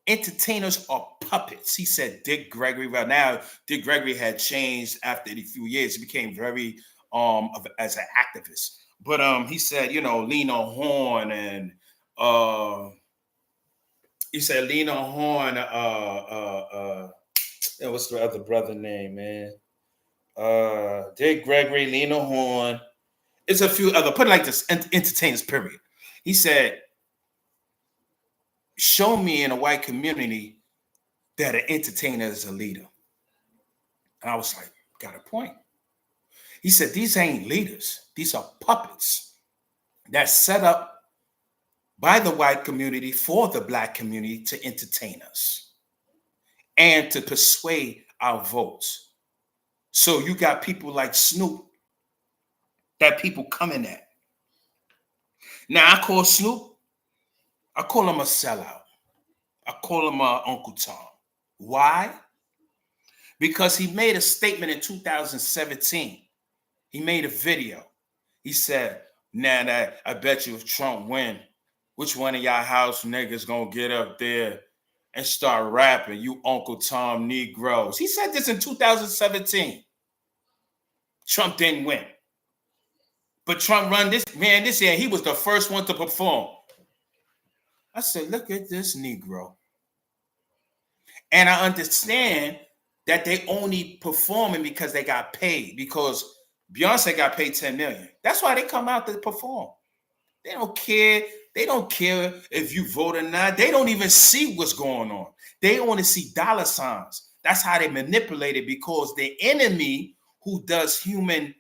entertainers are puppets. He said Dick Gregory. Well, now Dick Gregory had changed after a few years. He became very as an activist. But he said, Lena Horne, and he said Lena Horne. What's the other brother name, man? Dick Gregory, Lena Horne. It's a few other, put it like this, entertainers, period. He said, show me in a white community that an entertainer is a leader. And I was like, got a point. He said, these ain't leaders. These are puppets that's set up by the white community for the black community to entertain us and to persuade our votes. So you got people like Snoop that people coming at. Now, I call Snoop, I call him a sellout. I call him Uncle Tom. Why? Because he made a statement in 2017. He made a video. He said, now that I bet you if Trump win, which one of y'all house niggas gonna get up there and start rapping, you Uncle Tom Negroes? He said this in 2017. Trump didn't win. But Trump run this year, he was the first one to perform. I said, look at this Negro. And I understand that they only performing because they got paid, because Beyonce got paid $10 million. That's why they come out to perform. They don't care. They don't care if you vote or not. They don't even see what's going on. They only see dollar signs. That's how they manipulate it, because the enemy who does human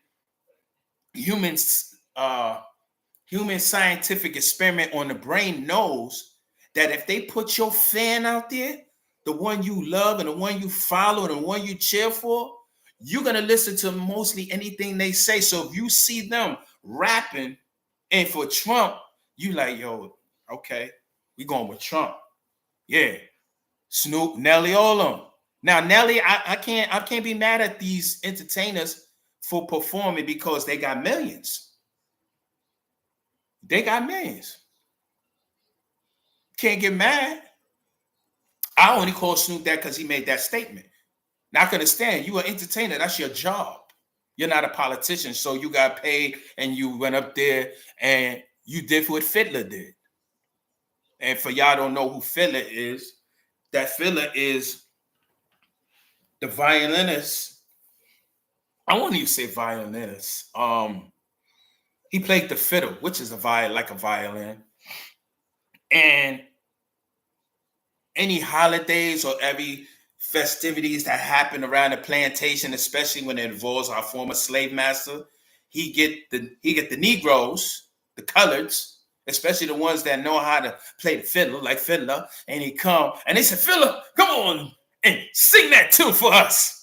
scientific experiment on the brain knows that if they put your fan out there, the one you love and the one you follow and the one you cheer for, you're going to listen to mostly anything they say. So if you see them rapping and for Trump, you like, yo, okay, we going with Trump. Yeah. Snoop, Nelly, all of them. Now, Nelly, I can't be mad at these entertainers for performing because they got millions. They got millions. Can't get mad. I only call Snoop that because he made that statement. Now I can understand you an entertainer. That's your job. You're not a politician, so you got paid and you went up there and you did what Fiddler did. And for y'all don't know who Fiddler is, that Fiddler is the violinist. I won't even say violinist. He played the fiddle, which is like a violin. And any holidays or every festivities that happen around the plantation, especially when it involves our former slave master, he get the Negroes, the coloreds, especially the ones that know how to play the fiddle, like Fiddler, and he come and they said, Fiddler, come on and sing that tune for us.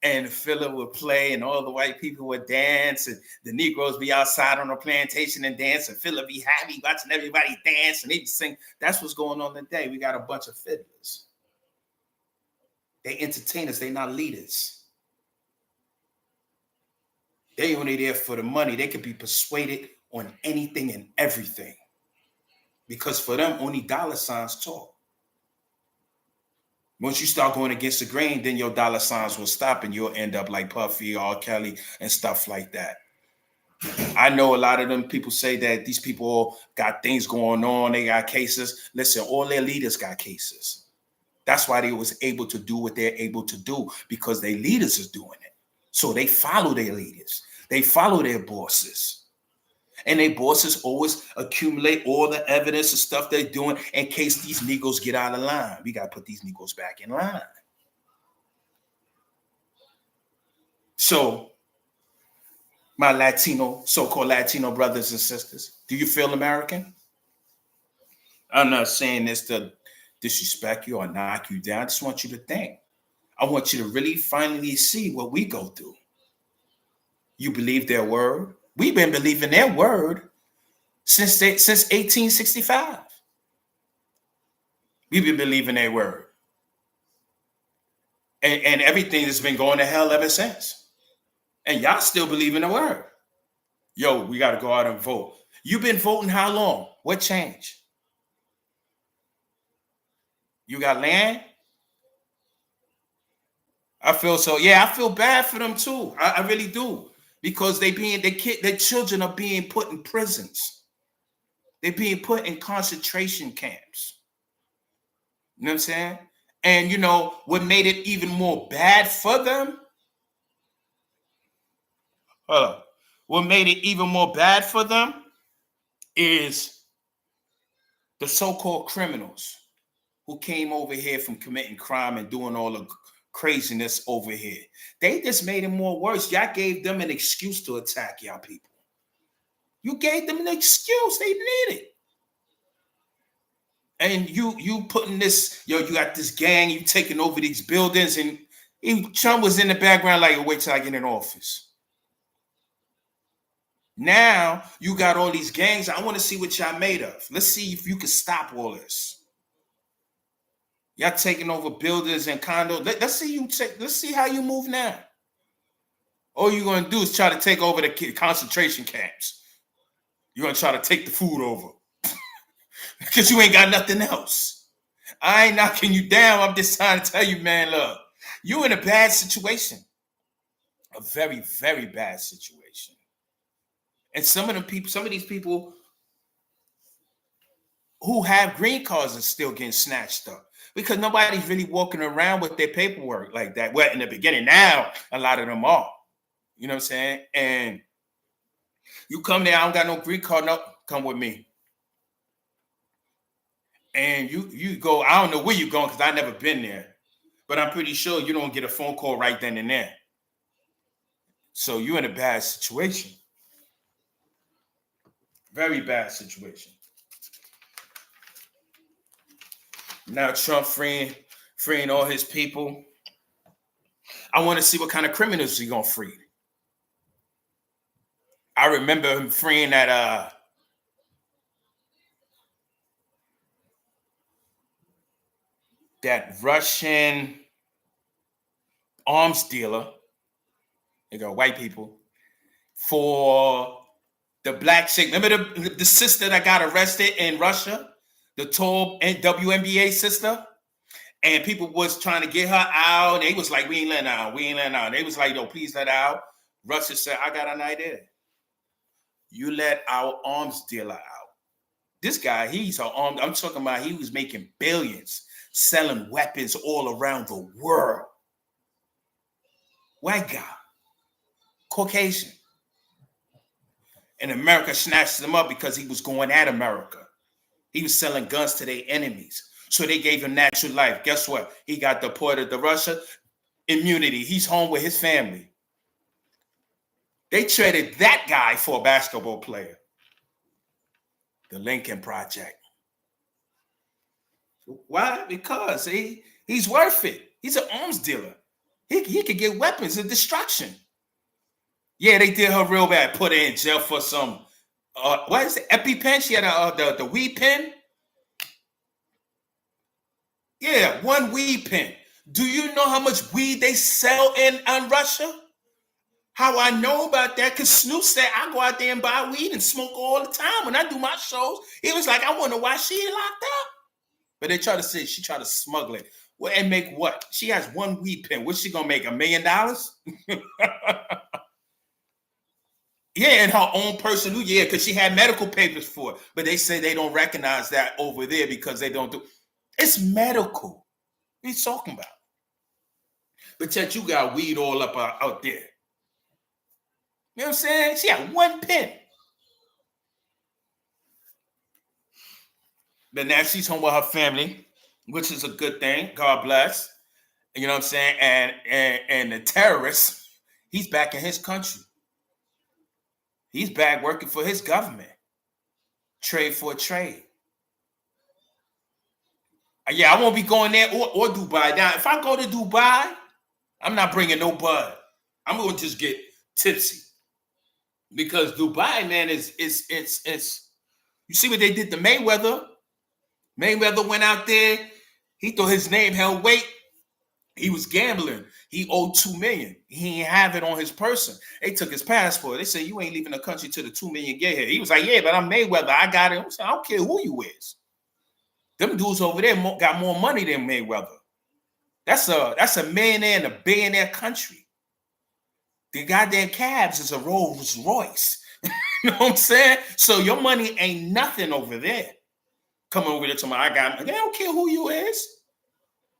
And the Fiddler would play, and all the white people would dance, and the Negroes be outside on the plantation and dance, and Fiddler be happy watching everybody dance, and he sing. That's what's going on today. We got a bunch of fiddlers. They entertainers, they not leaders. They only there for the money. They can be persuaded on anything and everything. Because for them, only dollar signs talk. Once you start going against the grain, then your dollar signs will stop and you'll end up like Puffy, R. Kelly, and stuff like that. I know a lot of them people say that these people got things going on. They got cases. Listen, all their leaders got cases. That's why they was able to do what they're able to do, because their leaders is doing it. So they follow their leaders. They follow their bosses. And their bosses always accumulate all the evidence and stuff they're doing in case these Negroes get out of line. We got to put these Negroes back in line. So, my Latino, so-called Latino brothers and sisters, do you feel American? I'm not saying this to disrespect you or knock you down. I just want you to think. I want you to really finally see what we go through. You believe their word? We've been believing their word since 1865. We've been believing their word. And everything has been going to hell ever since. And y'all still believe in the word. Yo, we got to go out and vote. You've been voting how long? What changed? You got land? I feel so. Yeah, I feel bad for them too. I really do. Because their children are being put in prisons. They're being put in concentration camps. You know what I'm saying? And you know what made it even more bad for them? What made it even more bad for them is the so-called criminals who came over here from committing crime and doing all the craziness over here. They just made it more worse. Y'all gave them an excuse to attack y'all people. You gave them an excuse. They needed. And you putting this, you got this gang, you taking over these buildings, and Trump was in the background like, wait till I get in office. Now you got all these gangs. I want to see what y'all made of. Let's see if you can stop all this. Y'all taking over buildings and condos. Let's see how you move now. All you're gonna do is try to take over the concentration camps. You're gonna try to take the food over because you ain't got nothing else. I ain't knocking you down. I'm just trying to tell you, man, look, you in a bad situation, a very, very bad situation. And some of these people who have green cards are still getting snatched up because nobody's really walking around with their paperwork like that. Well, in the beginning, now a lot of them are. You know what I'm saying? And you come there, I don't got no green card, no, come with me. And you go, I don't know where you're going because I've never been there, but I'm pretty sure you don't get a phone call right then and there. So you're in a bad situation. Very bad situation. Now Trump freeing all his people. I want to see what kind of criminals he's going to free. I remember him freeing that Russian arms dealer, they got white people, for the black chick. Remember the sister that got arrested in Russia? The tall WNBA sister? And people was trying to get her out. They was like, we ain't letting her out. We ain't letting her out. They was like, no, please let her out. Russia said, I got an idea. You let our arms dealer out. This guy, he's an armed. I'm talking about he was making billions, selling weapons all around the world. White guy, Caucasian. And America snatched him up because he was going at America. He was selling guns to their enemies. So they gave him natural life. Guess what? He got deported to Russia. Immunity. He's home with his family. They traded that guy for a basketball player. The Lincoln Project. Why? Because he's worth it. He's an arms dealer. He could get weapons of destruction. Yeah, they did her real bad. Put her in jail for some, what is it? EpiPen? She had the weed pen. Yeah, one weed pen. Do you know how much weed they sell in Russia? How I know about that? Because Snoop said I go out there and buy weed and smoke all the time when I do my shows. It was like, I wonder why she ain't locked up. But they try to say she tried to smuggle it. Well, and make what? She has one weed pen. What's she gonna make? $1 million? Yeah, in her own personal, yeah, because she had medical papers for it. But they say they don't recognize that over there because they don't do. It's medical. What are you talking about? But yet you got weed all up out there. You know what I'm saying? She had one pen. But now she's home with her family, which is a good thing. God bless. You know what I'm saying? And the terrorist, he's back in his country. He's back working for his government. Trade for a trade. Yeah, I won't be going there or Dubai. Now, if I go to Dubai, I'm not bringing no bud. I'm going to just get tipsy. Because Dubai, man, it's you see what they did to Mayweather? Mayweather went out there. He thought his name held weight. He was gambling. He owed $2 million. He didn't have it on his person. They took his passport. They said, you ain't leaving the country till the $2 million get here. He was like, yeah, but I'm Mayweather. I got it. I don't care who you is. Them dudes over there got more money than Mayweather. That's a millionaire in a billionaire country. The goddamn cabs is a Rolls Royce. You know what I'm saying? So your money ain't nothing over there. Come over there to my, they don't care who you is.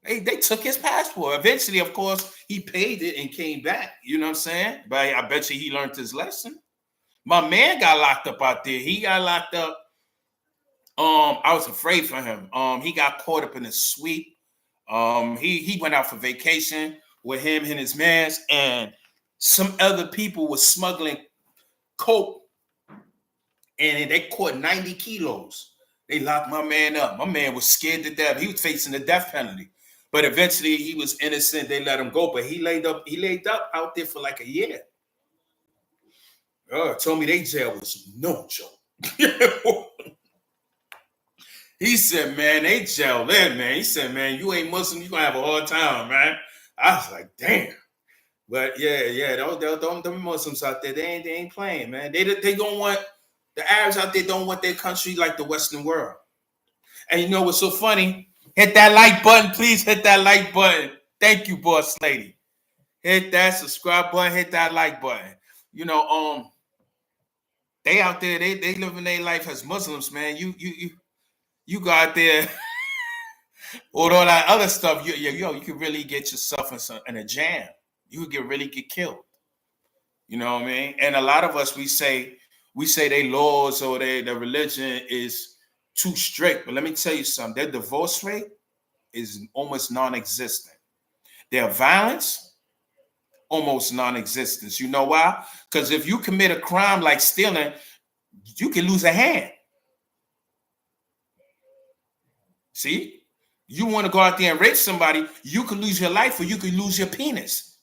They took his passport. Eventually, of course, he paid it and came back. You know what I'm saying? But I bet you he learned his lesson. My man got locked up out there. He got locked up. I was afraid for him. He got caught up in a sweep. He went out for vacation with him and his mans, and some other people were smuggling coke, and they caught 90 kilos. They locked my man up. My man was scared to death. He was facing the death penalty. But eventually he was innocent. They let him go. But he laid up out there for like a year. Told me they jail was no joke. He said, man, they jail there, man. He said, man, you ain't Muslim, you gonna have a hard time, man. I was like, damn. But yeah, them Muslims out there, they ain't playing, man. They don't want, the Arabs out there don't want their country like the Western world. And you know what's so funny? Hit that like button, please. Hit that like button. Thank you, boss lady. Hit that subscribe button. Hit that like button. You know, they out there. They living their life as Muslims, man. You go out there with all that other stuff. You can really get yourself in a jam. You could really get killed. You know what I mean? And a lot of us we say their laws or their religion is too strict, but let me tell you something. Their divorce rate is almost non-existent. Their violence, almost non-existent. You know why? Because if you commit a crime like stealing, you can lose a hand. See? You want to go out there and rape somebody, you can lose your life or you can lose your penis.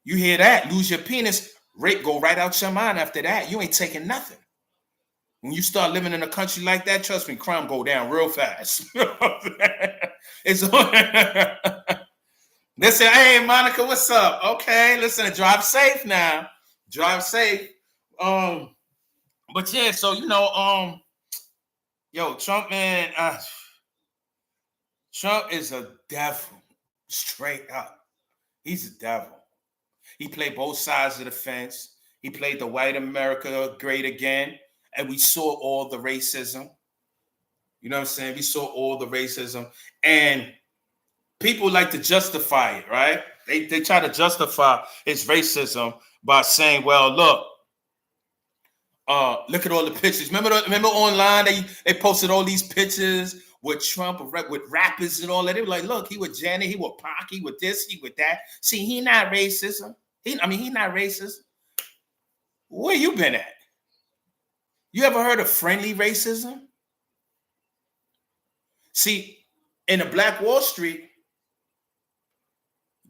You hear that? Lose your penis, rape go right out your mind after that. You ain't taking nothing. When you start living in a country like that, trust me, crime go down real fast. It's Listen, hey Monica, what's up? Okay, listen, drive safe now. Drive safe. Um, but yeah, so yo, Trump, man, Trump is a devil, straight up. He's a devil. He played both sides of the fence. He played the white America great again, and we saw all the racism. You know what I'm saying? We saw all the racism, and people like to justify it, right? They try to justify his racism by saying, "Well, look at all the pictures. Remember online they posted all these pictures with Trump with rappers and all that. They were like, look, he with Janet, he with Pac, he with this, he with that. See, he not racism. He not racist. Where you been at? You ever heard of friendly racism? See, in the Black Wall Street,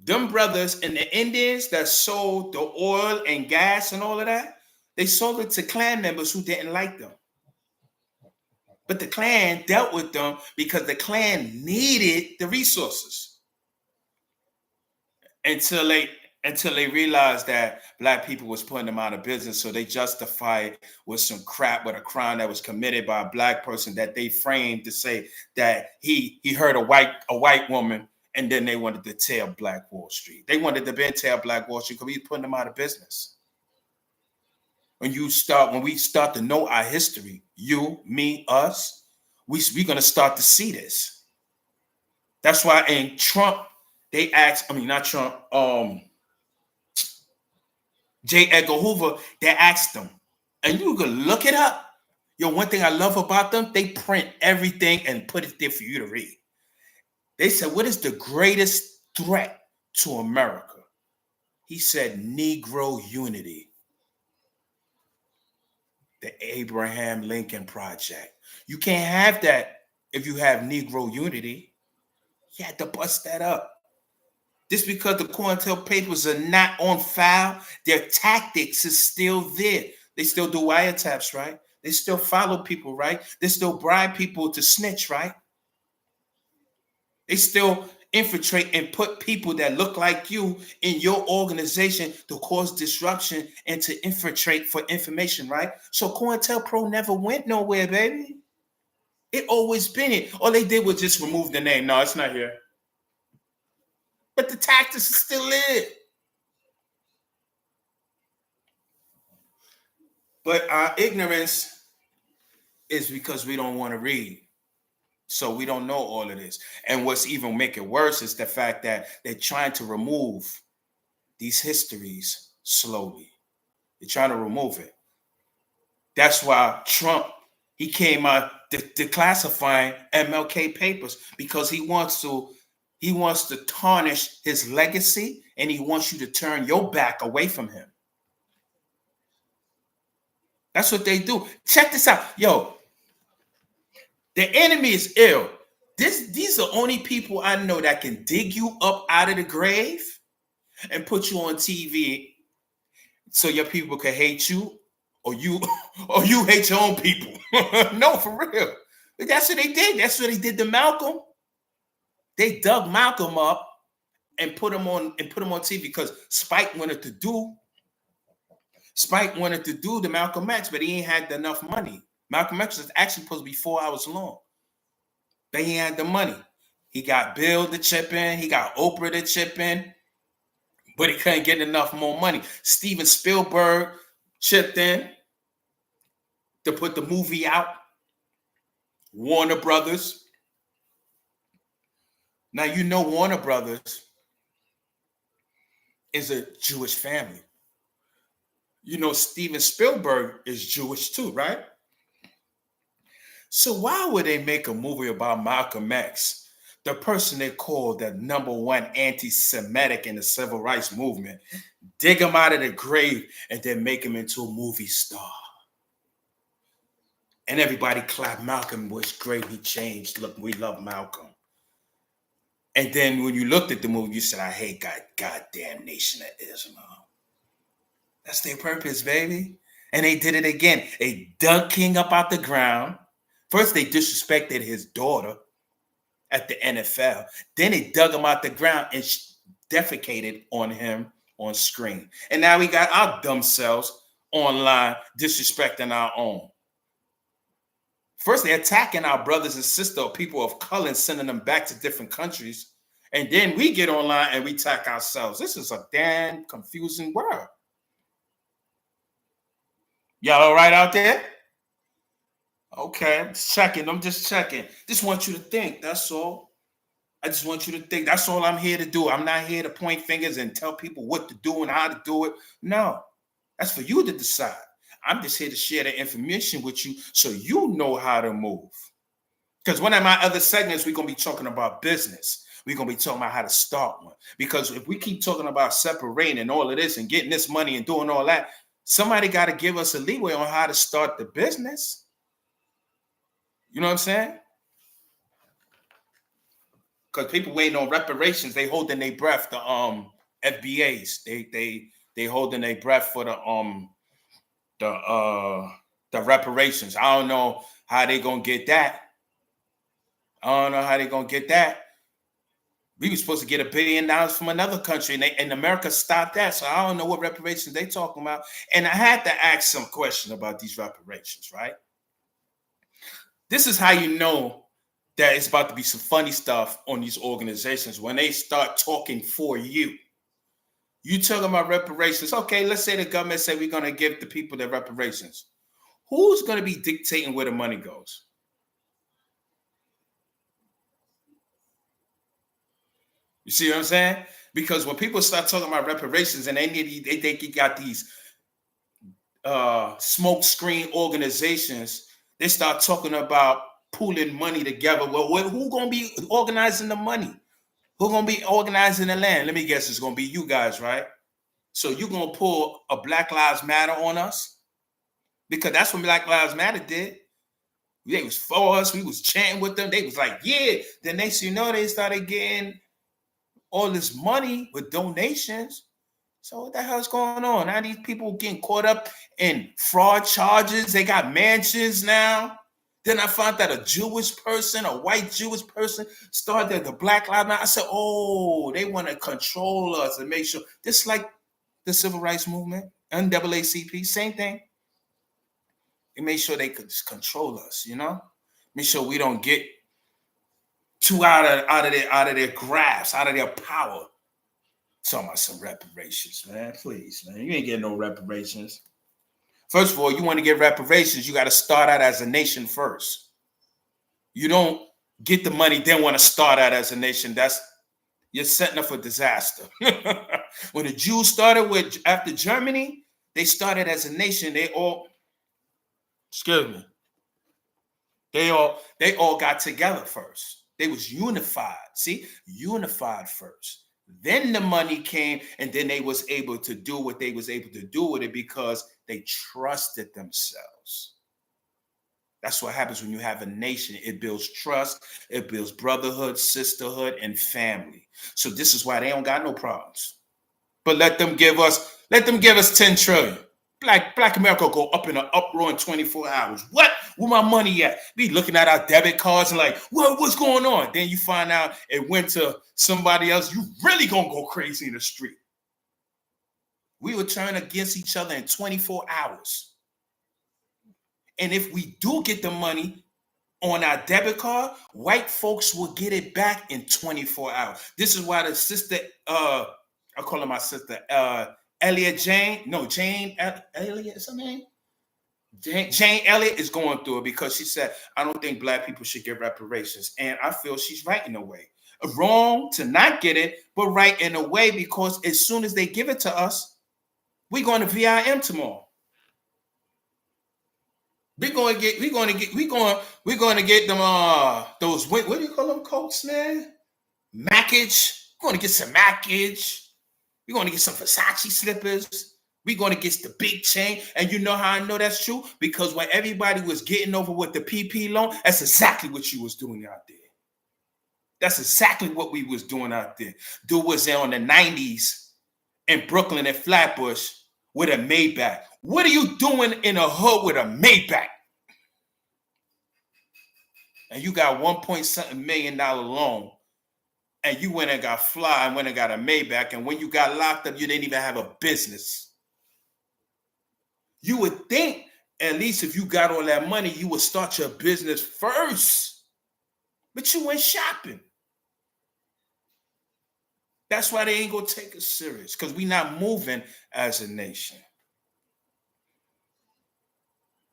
them brothers and the Indians that sold the oil and gas and all of that, they sold it to Klan members who didn't like them. But the Klan dealt with them because the Klan needed the resources until they realized that black people was putting them out of business. So they justified with some crap, with a crime that was committed by a black person that they framed to say that he heard a white woman, and then they wanted to tear Black Wall Street. They wanted to tear Black Wall Street because we was putting them out of business. When we start to know our history, you, me, us, we're gonna start to see this. That's why in Trump, they asked, not Trump, J. Edgar Hoover, they asked them, and you can look it up. Yo, one thing I love about them, they print everything and put it there for you to read. They said, what is the greatest threat to America? He said, Negro unity. The Abraham Lincoln Project. You can't have that if you have Negro unity. You had to bust that up. Just because the COINTELPRO's are not on file, their tactics is still there. They still do wiretaps, right? They still follow people, right? They still bribe people to snitch, right? They still infiltrate and put people that look like you in your organization to cause disruption and to infiltrate for information, right? So COINTELPRO never went nowhere, baby. It always been it. All they did was just remove the name. No, it's not here. But the tactics is still in. But our ignorance is because we don't want to read. So we don't know all of this. And what's even make it worse is the fact that they're trying to remove these histories slowly. They're trying to remove it. That's why Trump, he came out declassifying MLK papers because he wants to tarnish his legacy, and he wants you to turn your back away from him. That's what they do. Check this out. Yo, the enemy is ill. These are only people I know that can dig you up out of the grave and put you on TV so your people can hate you, or you hate your own people. No, for real. That's what they did. That's what they did to Malcolm. They dug Malcolm up and put him on TV because Spike wanted to do the Malcolm X, but he ain't had enough money. Malcolm X was actually supposed to be 4 hours long. They ain't had the money. He got Bill to chip in. He got Oprah to chip in. But he couldn't get enough more money. Steven Spielberg chipped in to put the movie out. Warner Brothers. Now, you know Warner Brothers is a Jewish family. You know Steven Spielberg is Jewish too, right? So why would they make a movie about Malcolm X, the person they called the #1 anti-Semitic in the civil rights movement, dig him out of the grave and then make him into a movie star? And everybody clapped. Malcolm was great. He changed. Look, we love Malcolm. And then when you looked at the movie, you said, I hate goddamn Nation of Islam. That's their purpose, baby. And they did it again. They dug King up out the ground. First, they disrespected his daughter at the NFL. Then they dug him out the ground and defecated on him on screen. And now we got our dumb selves online disrespecting our own. First, they're attacking our brothers and sisters or people of color and sending them back to different countries. And then we get online and we attack ourselves. This is a damn confusing world. Y'all all right out there? Okay, I'm just checking. Just want you to think. That's all. I just want you to think. That's all I'm here to do. I'm not here to point fingers and tell people what to do and how to do it. No, that's for you to decide. I'm just here to share the information with you so you know how to move. Because one of my other segments, we're going to be talking about business. We're going to be talking about how to start one. Because if we keep talking about separating and all of this and getting this money and doing all that, somebody got to give us a leeway on how to start the business. You know what I'm saying? Because people waiting on reparations, they holding their breath. The FBAs, they holding their breath for the reparations. I don't know how they gonna get that. We were supposed to get $1 billion from another country, and America stopped that. So I don't know what reparations they talking about. And I had to ask some question about these reparations, right? This is how you know that it's about to be some funny stuff on these organizations when they start talking for you. You talking about reparations. Okay, let's say the government say we're going to give the people their reparations. Who's going to be dictating where the money goes? You see what I'm saying? Because when people start talking about reparations and they think you got these smoke screen organizations, they start talking about pooling money together. Well, who gonna be organizing the money? Who gonna be organizing the land? Let me guess, it's gonna be you guys, right? So you gonna pull a Black Lives Matter on us? Because that's what Black Lives Matter did. They was for us. We was chanting with them. They was like, yeah. Then next you know, they started getting all this money with donations. So what the hell's going on? Now these people getting caught up in fraud charges. They got mansions now. Then I found that a white Jewish person, started the Black Lives Matter. I said, oh, they want to control us and make sure. This is like the Civil Rights Movement, NAACP, same thing. They made sure they could control us, you know? Make sure we don't get too out of their grasp, out of their power. Talking about some reparations, man. Please, man. You ain't getting no reparations. First of all, you want to get reparations, you got to start out as a nation first. You don't get the money, then want to start out as a nation. You're setting up for disaster. When the Jews started after Germany, they started as a nation. They all got together first. They was unified. See, unified first. Then the money came, and then they was able to do what they was able to do with it because they trusted themselves. That's what happens when you have a nation. It builds trust, it builds brotherhood, sisterhood, and family. So this is why they don't got no problems. But let them give us 10 trillion. Black America go up in an uproar in 24 hours. What? Where my money at? Be looking at our debit cards and like, what's going on? Then you find out it went to somebody else. You really gonna go crazy in the street. We will turn against each other in 24 hours. And if we do get the money on our debit card, white folks will get it back in 24 hours. This is why the sister, I call her my sister, Jane Elliott is her name? Jane Elliott is going through it because she said, I don't think Black people should get reparations. And I feel she's right in a way. Wrong to not get it, but right in a way, because as soon as they give it to us, we're going to VIM tomorrow. We're going to get them those, what do you call them, coats, man? Mackage. We're going to get some Mackage. We're going to get some Versace slippers. We're going to get the big chain. And you know how I know that's true? Because when everybody was getting over with the PP loan, that's exactly what you was doing out there. That's exactly what we was doing out there. Dude was there on the 90s in Brooklyn and Flatbush with a Maybach. What are you doing in a hood with a Maybach? And you got $1.7 million loan and you went and got fly and went and got a Maybach, and when you got locked up, you didn't even have a business. You would think, at least if you got all that money, you would start your business first. But you went shopping. That's why they ain't gonna take us serious, because we not moving as a nation.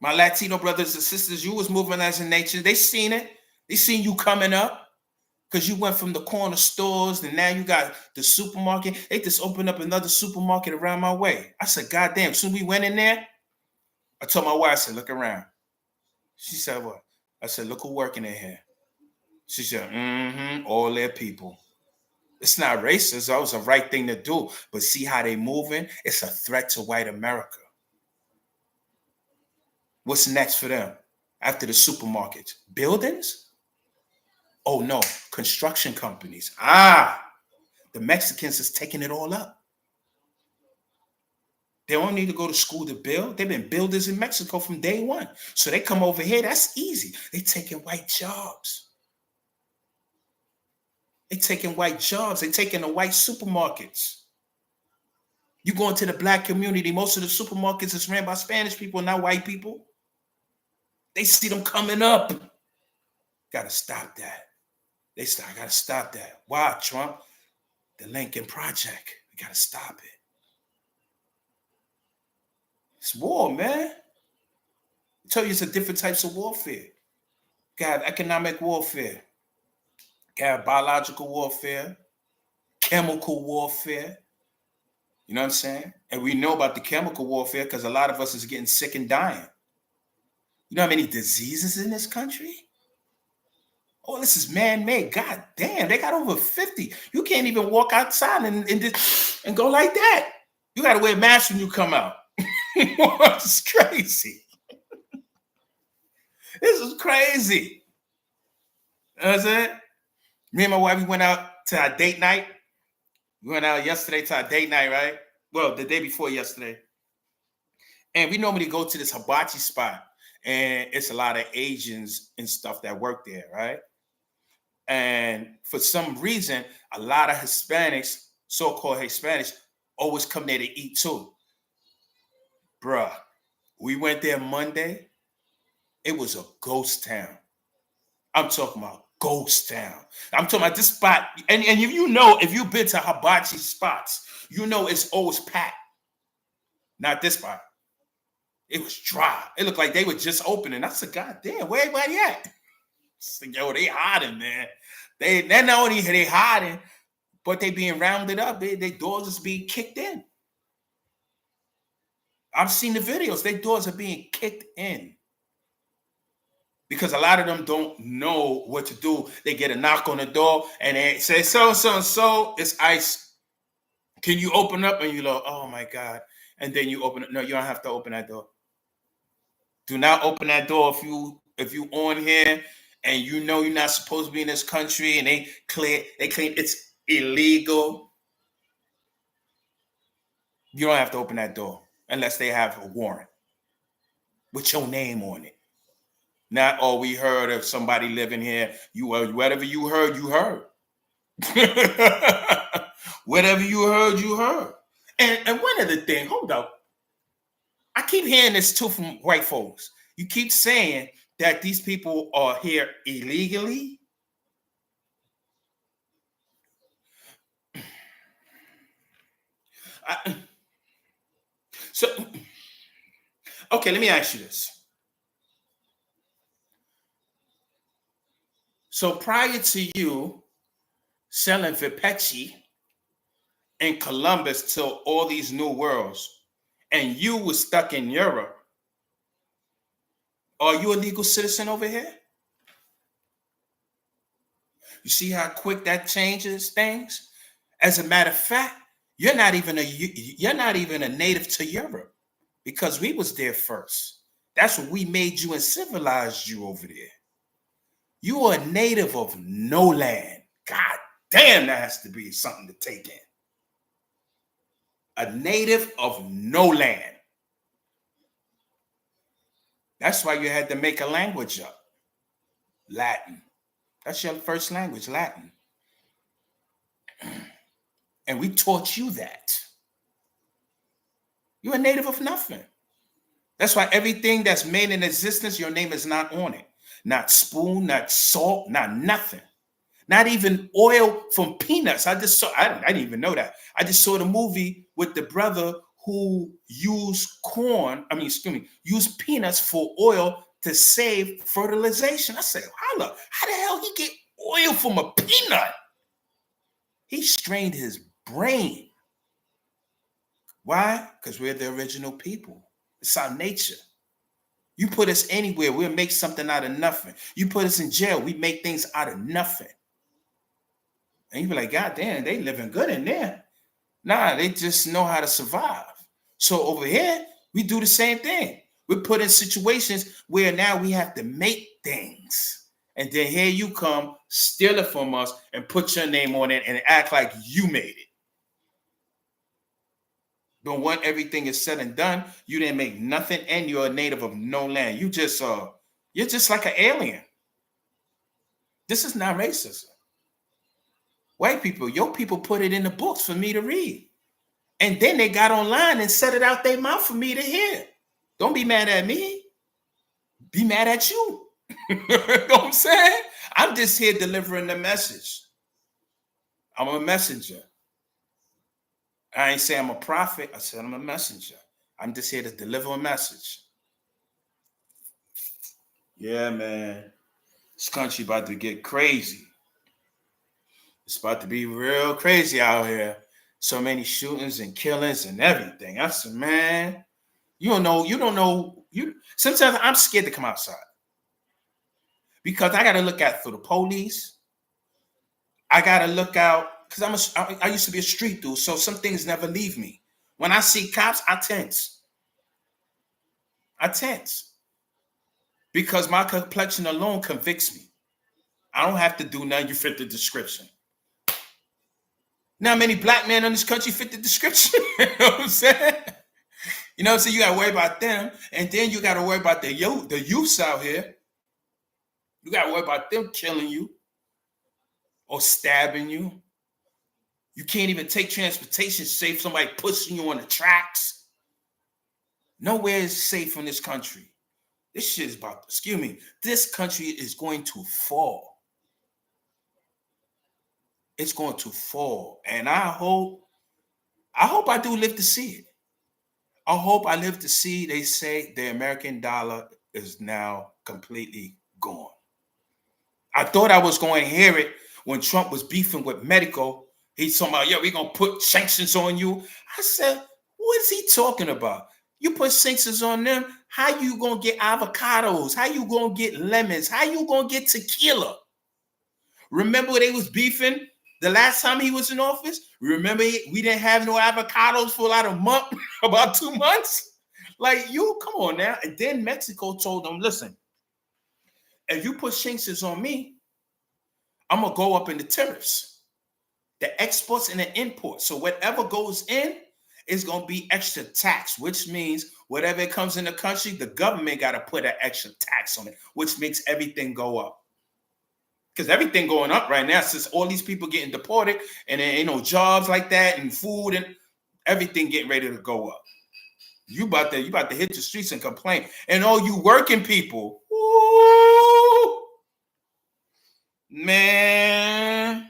My Latino brothers and sisters, you was moving as a nation. They seen it. They seen you coming up, because you went from the corner stores and now you got the supermarket. They just opened up another supermarket around my way. I said, God damn, soon we went in there. I told my wife, I said, look around. She said, what? I said, look who working in here. She said, all their people. It's not racist. That was the right thing to do. But see how they moving? It's a threat to white America. What's next for them after the supermarkets? Buildings? Oh no, construction companies. The Mexicans is taking it all up. They don't need to go to school to build. They've been builders in Mexico from day one. So they come over here, that's easy. They taking white jobs. They taking white jobs. They taking the white supermarkets. You go into the black community, most of the supermarkets is ran by Spanish people, not white people. They see them coming up. Gotta stop that. Gotta stop that. Why, Trump? The Lincoln Project. We gotta stop it. It's war, man. I tell you, it's a different types of warfare. You got economic warfare. You got biological warfare, chemical warfare. You know what I'm saying? And we know about the chemical warfare because a lot of us is getting sick and dying. You know how many diseases in this country? Oh, this is man-made. God damn, they got over 50. You can't even walk outside and go like that. You got to wear a mask when you come out. It's crazy. This is crazy. You know what I'm saying? Me and my wife, we went out to our date night. We went out yesterday to our date night, right? Well, the day before yesterday. And we normally go to this hibachi spot. And it's a lot of Asians and stuff that work there, right? And for some reason, a lot of Hispanics, so-called Hispanics, always come there to eat too. Bruh, we went there Monday. It was a ghost town. I'm talking about ghost town. I'm talking about this spot. And if you've been to hibachi spots, you know it's always packed. Not this spot. It was dry. It looked like they were just opening. I said, God damn, where everybody at? Said, yo, they hiding, man. They're not only they hiding, but they being rounded up. Their doors is being kicked in. I've seen the videos. Their doors are being kicked in. Because a lot of them don't know what to do. They get a knock on the door and they say, so, it's ice. Can you open up? And you're like, oh my God. And then you open it. No, you don't have to open that door. Do not open that door if you on here and you know you're not supposed to be in this country and they claim it's illegal. You don't have to open that door unless they have a warrant with your name on it. Not, oh, we heard of somebody living here. Whatever you heard, you heard. Whatever you heard, you heard. And one other thing, hold up. I keep hearing this too from white folks. You keep saying that these people are here illegally. Okay, let me ask you this. So prior to you selling Vipechi in Columbus to all these new worlds, and you were stuck in Europe, are you a legal citizen over here? You see how quick that changes things? As a matter of fact, you're not even a native to Europe because we was there first. That's what we made you and civilized you over there. You are a native of no land. God damn, that has to be something to take in. A native of no land. That's why you had to make a language up. Latin. That's your first language, Latin. And we taught you that. You're a native of nothing. That's why everything that's made in existence, your name is not on it. Not spoon, not salt, not nothing. Not even oil from peanuts. I didn't even know that. I just saw the movie with the brother who used used peanuts for oil to save fertilization. I said, how the hell he get oil from a peanut? He strained his brain. Why? Because we're the original people. It's our nature. You put us anywhere, we'll make something out of nothing. You put us in jail, we make things out of nothing. And you be like, God damn, they living good in there. Nah, they just know how to survive. So over here, we do the same thing. We're put in situations where now we have to make things. And then here you come, steal it from us and put your name on it and act like you made it. But when everything is said and done, you didn't make nothing and you're a native of no land. You're just like an alien. This is not racism. White people, your people put it in the books for me to read. And then they got online and set it out their mouth for me to hear. Don't be mad at me. Be mad at you. You know what I'm saying? I'm just here delivering the message. I'm a messenger. I ain't say I'm a prophet. I said I'm a messenger. I'm just here to deliver a message. Yeah, man. This country about to get crazy. It's about to be real crazy out here. So many shootings and killings and everything. I said, man, you don't know. Sometimes I'm scared to come outside. Because I got to look out for the police. I got to look out, because I used to be a street dude, so some things never leave me. When I see cops, I tense. Because my complexion alone convicts me. I don't have to do nothing. You fit the description. Now, many black men in this country fit the description. You know what I'm saying? You know what I'm saying? You got to worry about them. And then you got to worry about the youths out here. You got to worry about them killing you or stabbing you. You can't even take transportation safe. Somebody pushing you on the tracks. Nowhere is safe in this country. This shit is this country is going to fall. It's going to fall. And I hope I do live to see it. I hope I live to see, they say the American dollar is now completely gone. I thought I was going to hear it when Trump was beefing with Medical. He's talking about, we're going to put sanctions on you. I said, what is he talking about? You put sanctions on them, how you going to get avocados? How you going to get lemons? How you going to get tequila? Remember they was beefing the last time he was in office? Remember we didn't have no avocados for about 2 months? Like, come on now. And then Mexico told them, listen, if you put sanctions on me, I'm going to go up in the tariffs, the exports and the imports. So whatever goes in is going to be extra tax, which means whatever comes in the country, the government got to put an extra tax on it, which makes everything go up. Because everything going up right now, since all these people getting deported and there ain't no jobs like that and food and everything getting ready to go up. You about to hit the streets and complain. And all you working people, ooh, man,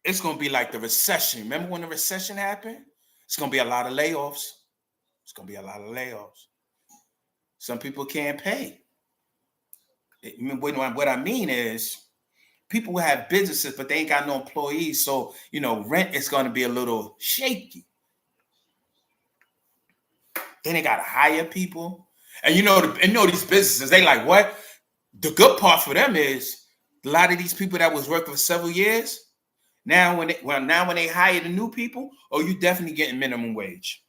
it's going to be like the recession. Remember when the recession happened? It's going to be a lot of layoffs. Some people can't pay. What I mean is people have businesses, but they ain't got no employees. So, rent is going to be a little shaky. Then they got to hire people. And these businesses, they like what? The good part for them is a lot of these people that was working for several years, now when they hire the new people, you definitely getting minimum wage.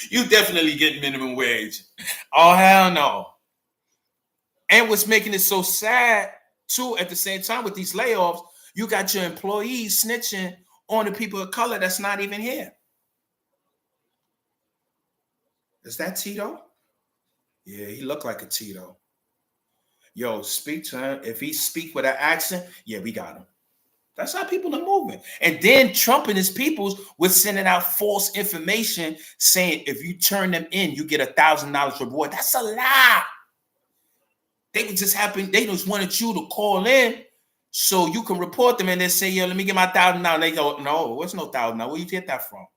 You definitely getting minimum wage. Oh, hell no. And what's making it so sad, too, at the same time with these layoffs, you got your employees snitching on the people of color that's not even here. Is that Tito? Yeah, he looked like a Tito. Yo, speak to him. If he speak with an accent, yeah, we got him. That's how people are moving. And then Trump and his peoples were sending out false information saying if you turn them in, you get $1,000 reward. That's a lie. They would just happen. They just wanted you to call in so you can report them and then say, yo, let me get my $1,000. They go, no, what's no $1,000? Where you get that from?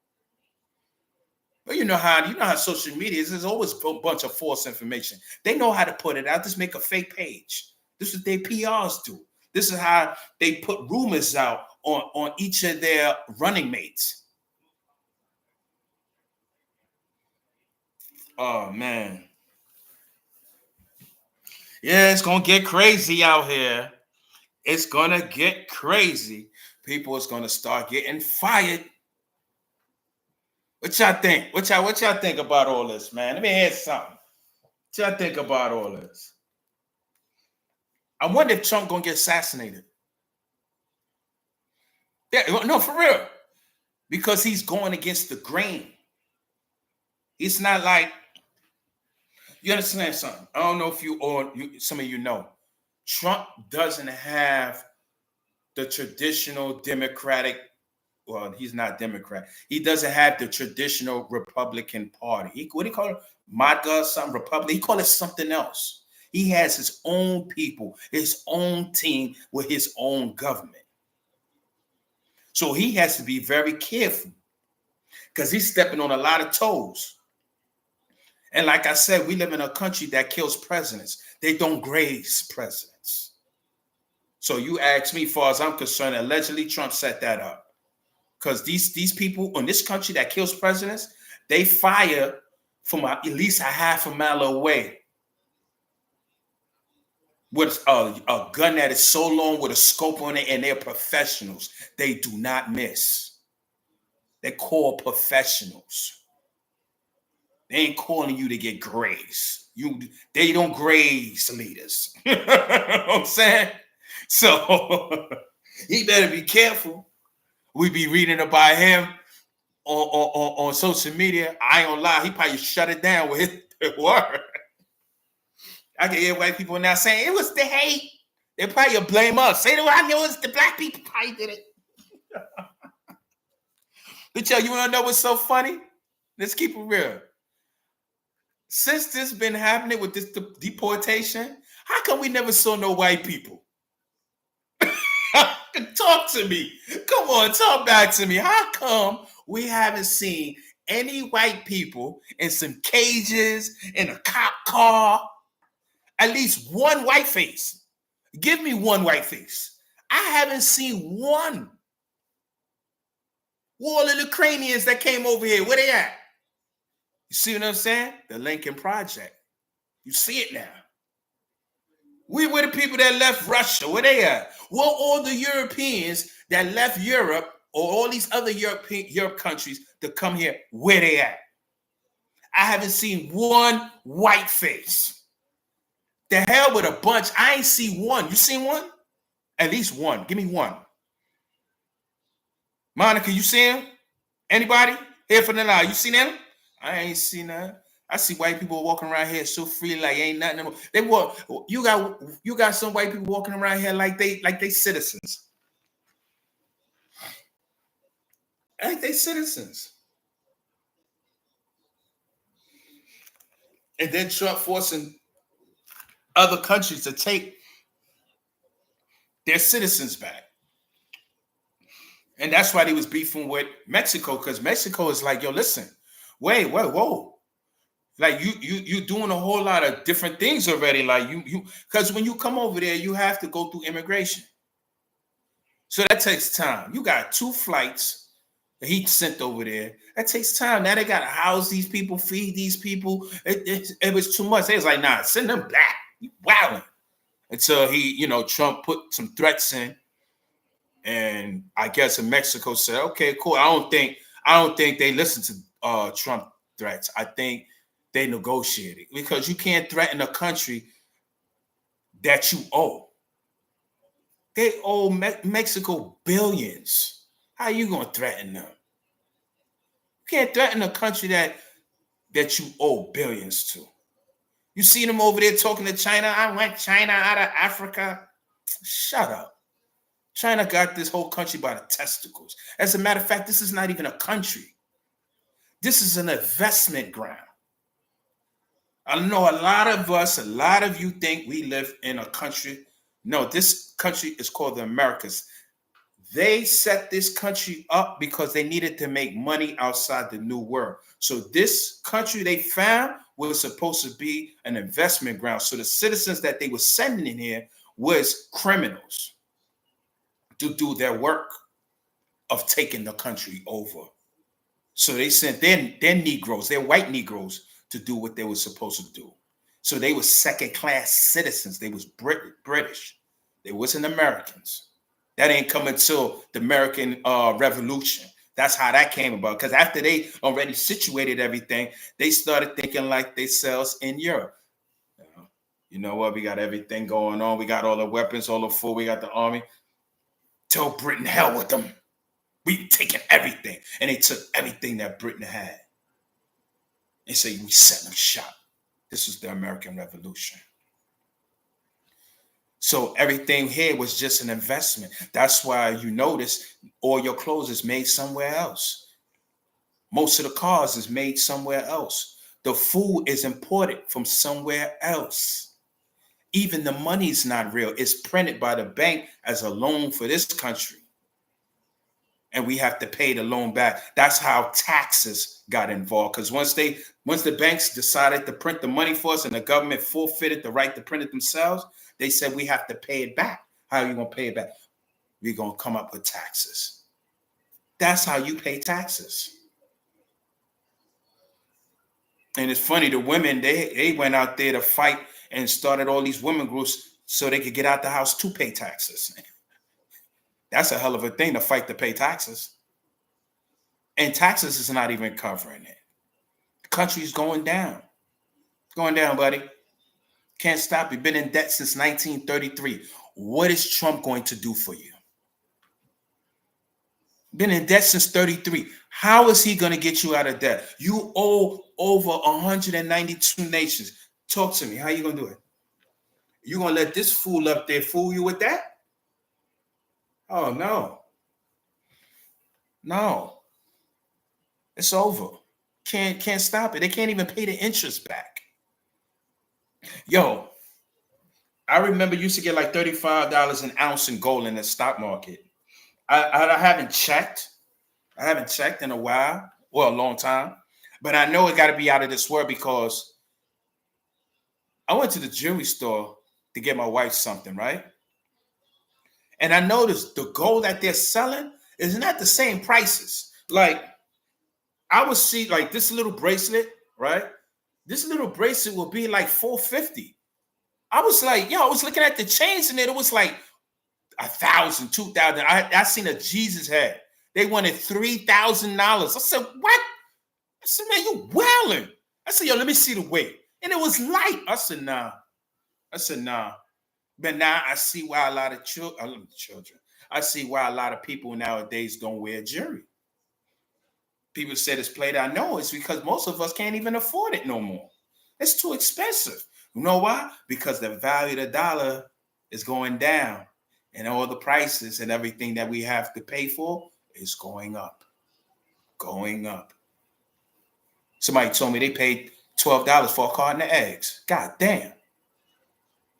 But you know how social media is. There's always a bunch of false information. They know how to put it out. Just make a fake page. This is what their PRs do. This is how they put rumors out on each of their running mates. Oh, man. Yeah, it's going to get crazy out here. It's going to get crazy. People is going to start getting fired. What y'all think? What y'all think about all this, man? Let me hear something. What y'all think about all this? I wonder if Trump going to get assassinated. Yeah, no, for real. Because he's going against the grain. It's not like, you understand something? I don't know if some of you know. Trump doesn't have the traditional Democratic, well, he's not Democrat. He doesn't have the traditional Republican Party. What do you call it? MAGA, something, Republic. He call it something else. He has his own people, his own team with his own government. So he has to be very careful because he's stepping on a lot of toes. And like I said, we live in a country that kills presidents. They don't graze presidents. So you ask me, as far as I'm concerned, allegedly Trump set that up. Because these people in this country that kills presidents, they fire from at least a half a mile away with a gun that is so long with a scope on it, and they're professionals. They do not miss. They're called professionals. They ain't calling you to get grazed. They don't graze leaders. You know what I'm saying? So he better be careful. We be reading about him on social media. I ain't gonna lie, he probably shut it down with his word. I can hear white people now saying it was the hate. They probably blame us. Say, I know it's the black people probably did it. But you want to know what's so funny? Let's keep it real. Since this been happening with this deportation, how come we never saw no white people? Talk to me. Come on, talk back to me. How come we haven't seen any white people in some cages, in a cop car? At least one white face. Give me one white face. I haven't seen one. All of the Ukrainians that came over here, where they at? You see what I'm saying? The Lincoln Project. You see it now. We were the people that left Russia. Where they at? Well, all the Europeans that left Europe or all these other Europe countries to come here, where they at? I haven't seen one white face. The hell with a bunch. I ain't see one. You seen one? At least one. Give me one. Monica, you see him? Anybody? Here for the line. You seen him? I ain't seen that. I see white people walking around here so free, like ain't nothing. They walk. You got some white people walking around here like they citizens. Like they citizens. And then Trump forcing other countries to take their citizens back. And that's why they was beefing with Mexico, because Mexico is like, yo, listen, wait, whoa. Like you doing a whole lot of different things already. Like you because when you come over there, you have to go through immigration. So that takes time. You got 2 flights that he sent over there. That takes time. Now they got to house these people, feed these people. It was too much. They was like, nah, send them back. You wilding. Until Trump put some threats in. And I guess in Mexico said, okay, cool. I don't think they listened to Trump threats. I think they negotiated, because you can't threaten a country that you owe. They owe Mexico billions. How are you going to threaten them? You can't threaten a country that you owe billions to. You see them over there talking to China. I want China out of Africa. Shut up. China got this whole country by the testicles. As a matter of fact, this is not even a country. This is an investment ground. I know a lot of you think we live in a country. No, this country is called the Americas. They set this country up because they needed to make money outside the new world. So this country they found was supposed to be an investment ground. So the citizens that they were sending in here was criminals to do their work of taking the country over. So they sent their Negroes, their white Negroes, to do what they were supposed to do. So they were second-class citizens. They was British. They wasn't Americans. That ain't come until the American Revolution. That's how that came about. Because after they already situated everything, they started thinking like themselves in Europe. You know what? We got everything going on. We got all the weapons, all the food. We got the army. Tell Britain, hell with them. We taking everything. And they took everything that Britain had. They say we set them shot. This was the American Revolution. So everything here was just an investment. That's why you notice all your clothes is made somewhere else. Most of the cars is made somewhere else. The food is imported from somewhere else. Even the money's not real. It's printed by the bank as a loan for this country. And we have to pay the loan back. That's how taxes got involved. Because once the banks decided to print the money for us and the government forfeited the right to print it themselves, they said we have to pay it back. How are you going to pay it back? We're going to come up with taxes. That's how you pay taxes. And it's funny, the women, they went out there to fight and started all these women groups so they could get out the house to pay taxes. That's a hell of a thing to fight to pay taxes. And taxes is not even covering it. The country's going down. Going down, buddy. Can't stop. You've been in debt since 1933. What is Trump going to do for you? Been in debt since 33. How is he going to get you out of debt? You owe over 192 nations. Talk to me. How are you going to do it? You going to let this fool up there fool you with that? Oh, no. No. It's over. Can't stop it. They can't even pay the interest back. Yo, I remember you used to get like $35 an ounce in gold in the stock market. I haven't checked. I haven't checked in a while. Well, a long time. But I know it got to be out of this world because I went to the jewelry store to get my wife something, right? And I noticed the gold that they're selling is not the same prices. Like, I would see like this little bracelet, right? This little bracelet will be like $450. I was like, yo, I was looking at the chains in it was like $1,000, $2,000. I seen a Jesus head. They wanted $3,000. I said, what? I said, man, you wilding. I said, yo, let me see the weight. And it was light. I said, nah. But now I see why a lot of children, I see why a lot of people nowadays don't wear jewelry. People said it's played. I know it's because most of us can't even afford it no more. It's too expensive. You know why? Because the value of the dollar is going down and all the prices and everything that we have to pay for is going up. Going up. Somebody told me they paid $12 for a carton of eggs. God damn.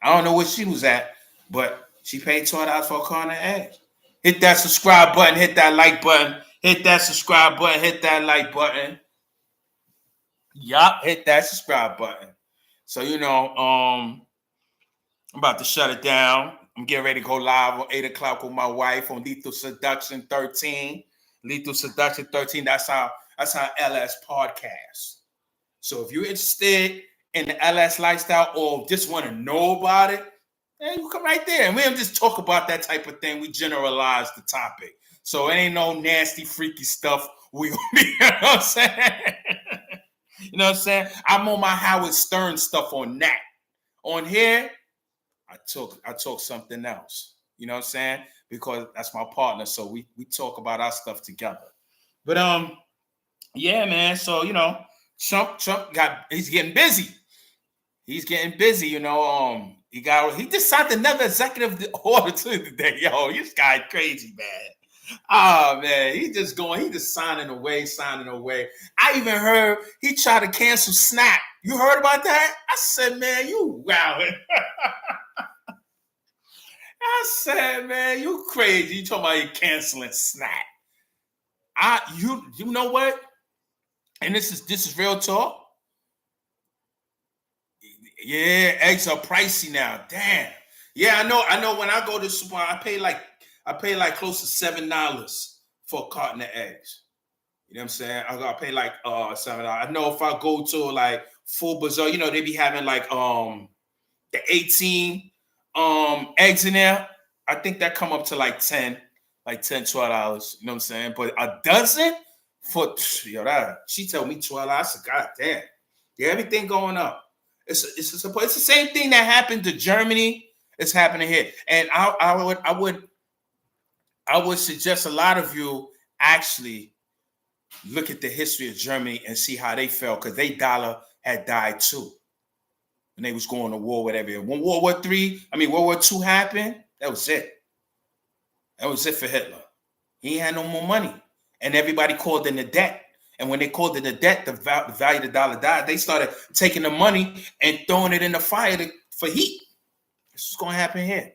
I don't know where she was at, but she paid $12 for a carton of eggs. Hit that subscribe button, hit that like button, hit that subscribe button, hit that like button. Yup, hit that subscribe button. So, I'm about to shut it down. I'm getting ready to go live on 8 o'clock with my wife on Lethal Seduction 13. Lethal Seduction 13, that's our LS podcast. So if you're interested in the LS lifestyle or just want to know about it, then you come right there. And we don't just talk about that type of thing. We generalize the topic. So it ain't no nasty, freaky stuff. You know what I'm saying? You know what I'm saying? I'm on my Howard Stern stuff on that. On here, I talk something else. You know what I'm saying? Because that's my partner. So we talk about our stuff together. But yeah, man. So Trump he's getting busy. He's getting busy, you know. He just signed another executive order too today. Yo, this guy crazy, man. Oh man, he just signing away, signing away. I even heard he tried to cancel Snap. You heard about that? I said, man, you wow. I said, man, you crazy. You talking about you canceling Snap. You know what? And this is real talk. Yeah, eggs are pricey now. Damn. Yeah, I know. When I go to the supermarket, I pay like close to $7 for a carton of eggs. You know what I'm saying? I pay like $7. I know if I go to like Full Bazaar, you know, they be having like the 18 eggs in there. I think that come up to like 10, like $10, $12. You know what I'm saying? But a dozen for she told me $12. I said, God damn. Yeah, everything going up. It's the same thing that happened to Germany. It's happening here. And I would suggest a lot of you actually look at the history of Germany and see how they felt, because they dollar had died too. And they was going to war, whatever. When World War II happened, that was it. That was it for Hitler. He ain't had no more money. And everybody called in the debt. And when they called in the debt, the value of the dollar died. They started taking the money and throwing it in the fire for heat. This is going to happen here.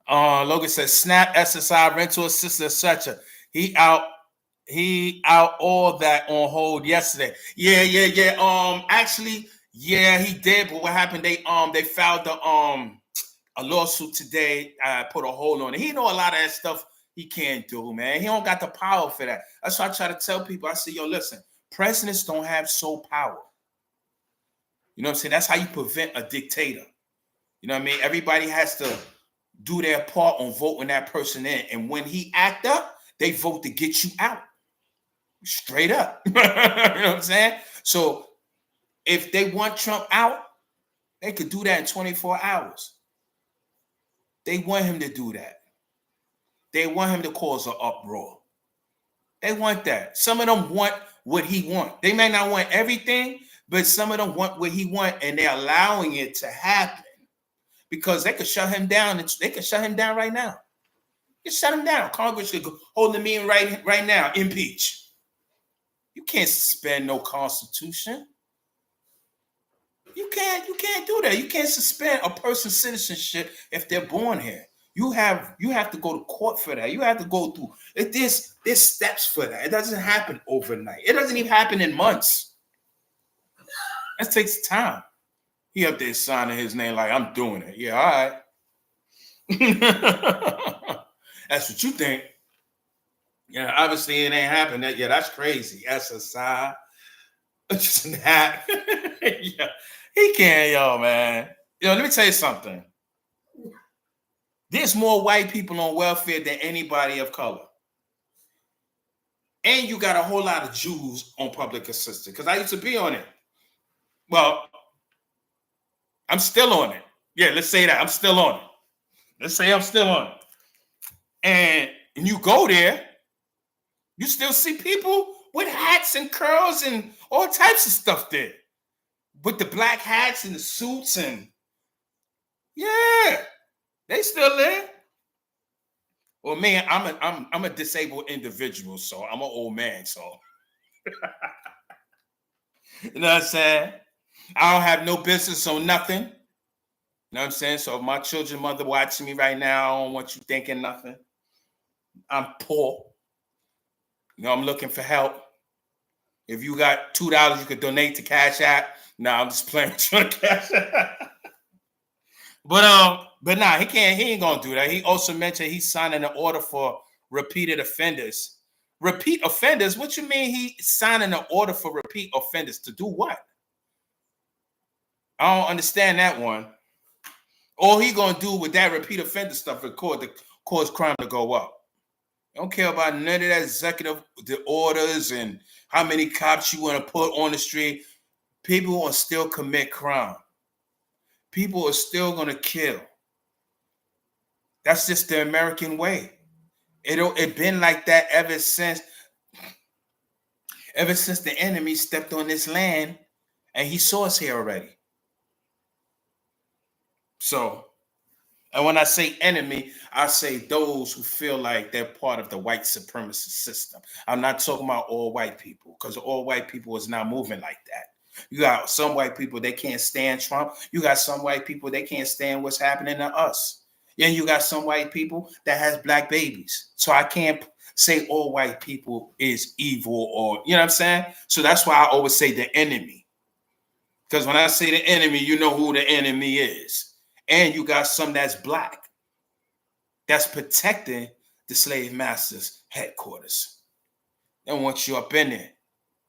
Logan says, Snap, SSI, rental assistance, etc. He out all that on hold yesterday. Yeah. Actually, yeah, he did. But what happened? They filed a lawsuit today. Put a hold on it. He know a lot of that stuff he can't do, man. He don't got the power for that. That's why I try to tell people. I say, yo, listen, presidents don't have sole power. You know what I'm saying? That's how you prevent a dictator. You know what I mean? Everybody has to do their part on voting that person in. And when he act up, they vote to get you out. Straight up. You know what I'm saying? So if they want Trump out, they could do that in 24 hours. They want him to do that. They want him to cause an uproar. They want that. Some of them want what he wants. They may not want everything, but some of them want what he wants, and they're allowing it to happen because they could shut him down. They could shut him down right now. Just shut him down. Congress could hold the meeting right now. Impeach. You can't suspend no constitution. You can't do that. You can't suspend a person's citizenship if they're born here. You have to go to court for that. You have to go through it. There's steps for that. It doesn't happen overnight. It doesn't even happen in months. That takes time. He up there signing his name like, I'm doing it. Yeah, all right. That's what you think. Yeah, obviously it ain't happening. Yeah, that's crazy. SSI. Just an hack. Yeah. He can't, yo, man. Yo, let me tell you something. There's more white people on welfare than anybody of color. And you got a whole lot of Jews on public assistance, because I used to be on it. Well, I'm still on it. Yeah, let's say that. I'm still on it. Let's say I'm still on it. And you go there, you still see people with hats and curls and all types of stuff there. With the black hats and the suits, and yeah, they still there. Well, man, I'm a disabled individual, so I'm an old man, so you know what I'm saying? I don't have no business on nothing. You know what I'm saying? So if my children mother watching me right now, I don't want you thinking nothing. I'm poor. You know, I'm looking for help. If you got $2 you could donate to Cash App. Nah, I'm just playing with you on Cash App. But nah, he ain't gonna do that. He also mentioned he's signing an order for repeated offenders. Repeat offenders? What you mean he signing an order for repeat offenders? To do what? I don't understand that one. All he gonna do with that repeat offender stuff is cause crime to go up. I don't care about none of that executive orders and how many cops you want to put on the street. People will still commit crime. People are still going to kill. That's just the American way. It been like that ever since the enemy stepped on this land and he saw us here already. So, and when I say enemy, I say those who feel like they're part of the white supremacist system. I'm not talking about all white people, because all white people is not moving like that. You got some white people, they can't stand Trump. You got some white people, they can't stand what's happening to us. And you got some white people that has black babies. So I can't say all white people is evil, or, you know what I'm saying? So that's why I always say the enemy. Because when I say the enemy, you know who the enemy is. And you got some that's black, that's protecting the slave masters' headquarters. They want you up in there.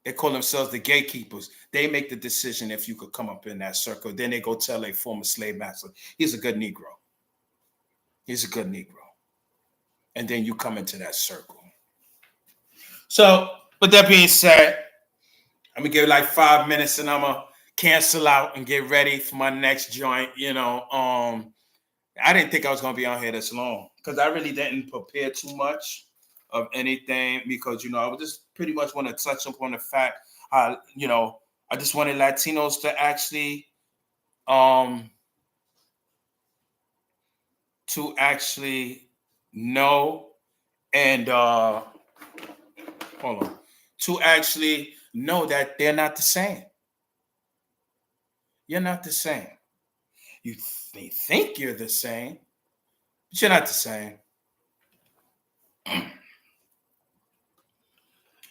They call themselves the gatekeepers. They make the decision if you could come up in that circle. Then they go tell a former slave master, he's a good Negro. He's a good Negro. And then you come into that circle. So, with that being said, I'm gonna give it like 5 minutes and I'm gonna cancel out and get ready for my next joint. I didn't think I was gonna be on here this long because I really didn't prepare too much of anything, because I would just pretty much want to touch upon the fact how I just wanted Latinos um to actually know, and hold on, to actually know that they're not the same. You're not the same. You may think you're the same, but you're not the same.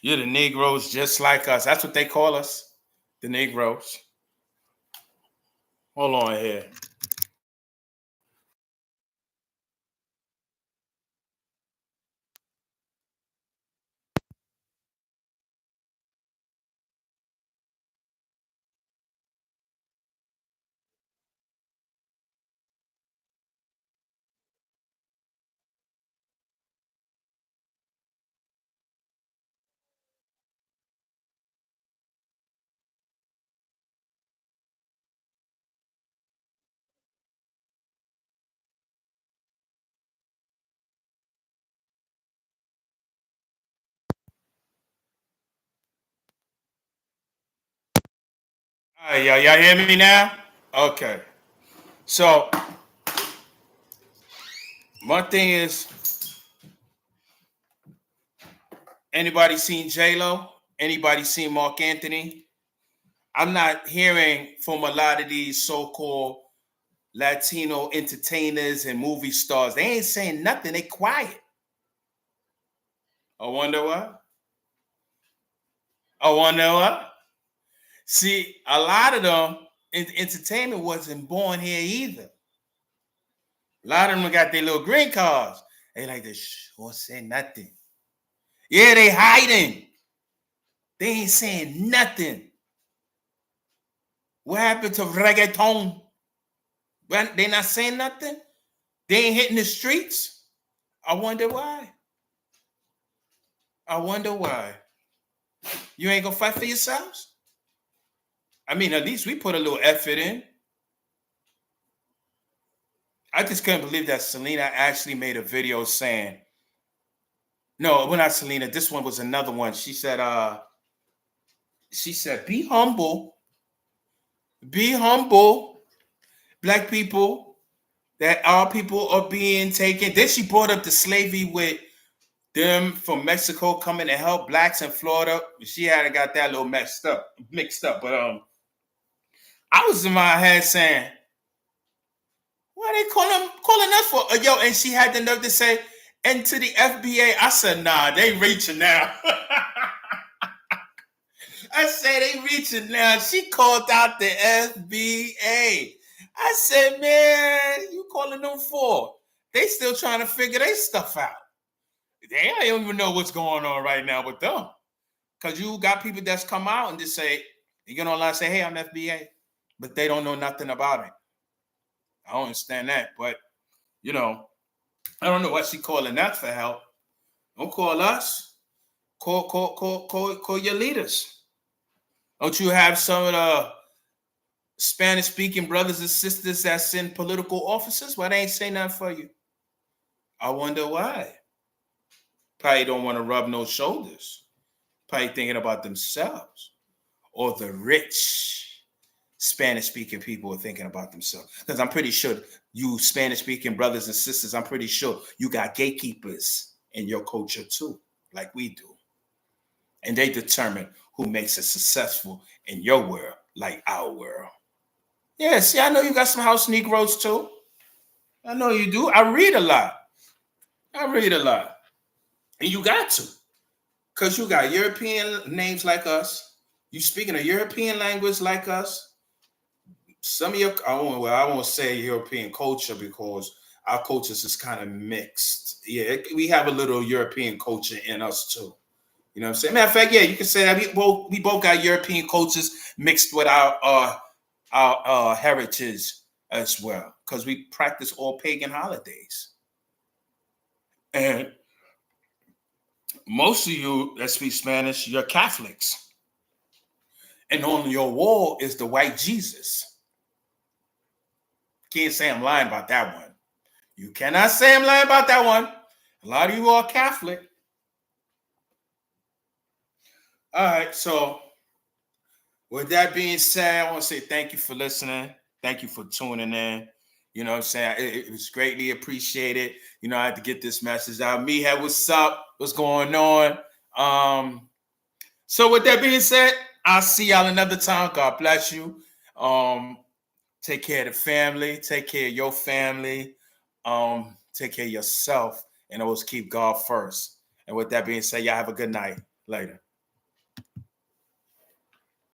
You're the Negroes just like us. That's what they call us, the Negroes. Hold on here. All right, y'all hear me now? Okay. So one thing is, anybody seen J-Lo? Anybody seen Mark Anthony? I'm not hearing from a lot of these so-called Latino entertainers and movie stars. They ain't saying nothing. They quiet. I wonder what? I wonder what? See, a lot of them, entertainment wasn't born here either. A lot of them got their little green cards. They like to won't say nothing. Yeah, they hiding. They ain't saying nothing. What happened to reggaeton? They not saying nothing? They ain't hitting the streets? I wonder why. I wonder why. You ain't gonna fight for yourselves? I mean, at least we put a little effort in. I just couldn't believe that Selena actually made a video saying, no, well, not Selena. This one was another one. She said, be humble. Be humble. Black people, that our people are being taken. Then she brought up the slavery with them from Mexico coming to help blacks in Florida. She had got that a little mixed up. But I was in my head saying, why they calling us for yo? And she had the nerve to say, and to the FBA. I said, nah, they reaching now. I said, they reaching now. She called out the FBA. I said, man, you calling them for? They still trying to figure their stuff out. They don't even know what's going on right now with them. Because you got people that's come out and just say, you get online and say, hey, I'm FBA. But they don't know nothing about it. I don't understand that. But, I don't know what she calling that for help. Don't call us. Call your leaders. Don't you have some of the Spanish-speaking brothers and sisters that's in political offices? Why they ain't say nothing for you? I wonder why. Probably don't want to rub no shoulders. Probably thinking about themselves or the rich Spanish-speaking people are thinking about themselves. Because I'm pretty sure you Spanish-speaking brothers and sisters, I'm pretty sure you got gatekeepers in your culture too, like we do. And they determine who makes it successful in your world, like our world. Yeah, see, I know you got some house Negroes too. I know you do. I read a lot. And you got to. Because you got European names like us. You speaking a European language like us. Some of your, I won't say European culture because our cultures is kind of mixed. Yeah, we have a little European culture in us too. You know what I'm saying? Matter of fact, yeah, you can say that we both got European cultures mixed with our heritage as well, because we practice all pagan holidays. And most of you that speak Spanish, you're Catholics. And on your wall is the white Jesus. Can't say I'm lying about that one. You cannot say I'm lying about that one. A lot of you are Catholic. All right, so with that being said, I want to say thank you for listening. Thank you for tuning in. You know what I'm saying? It was greatly appreciated. You know, I had to get this message out. Meathead, what's up? What's going on? So with that being said, I'll see y'all another time. God bless you. Take care of the family. Take care of your family. Take care of yourself. And always keep God first. And with that being said, y'all have a good night. Later.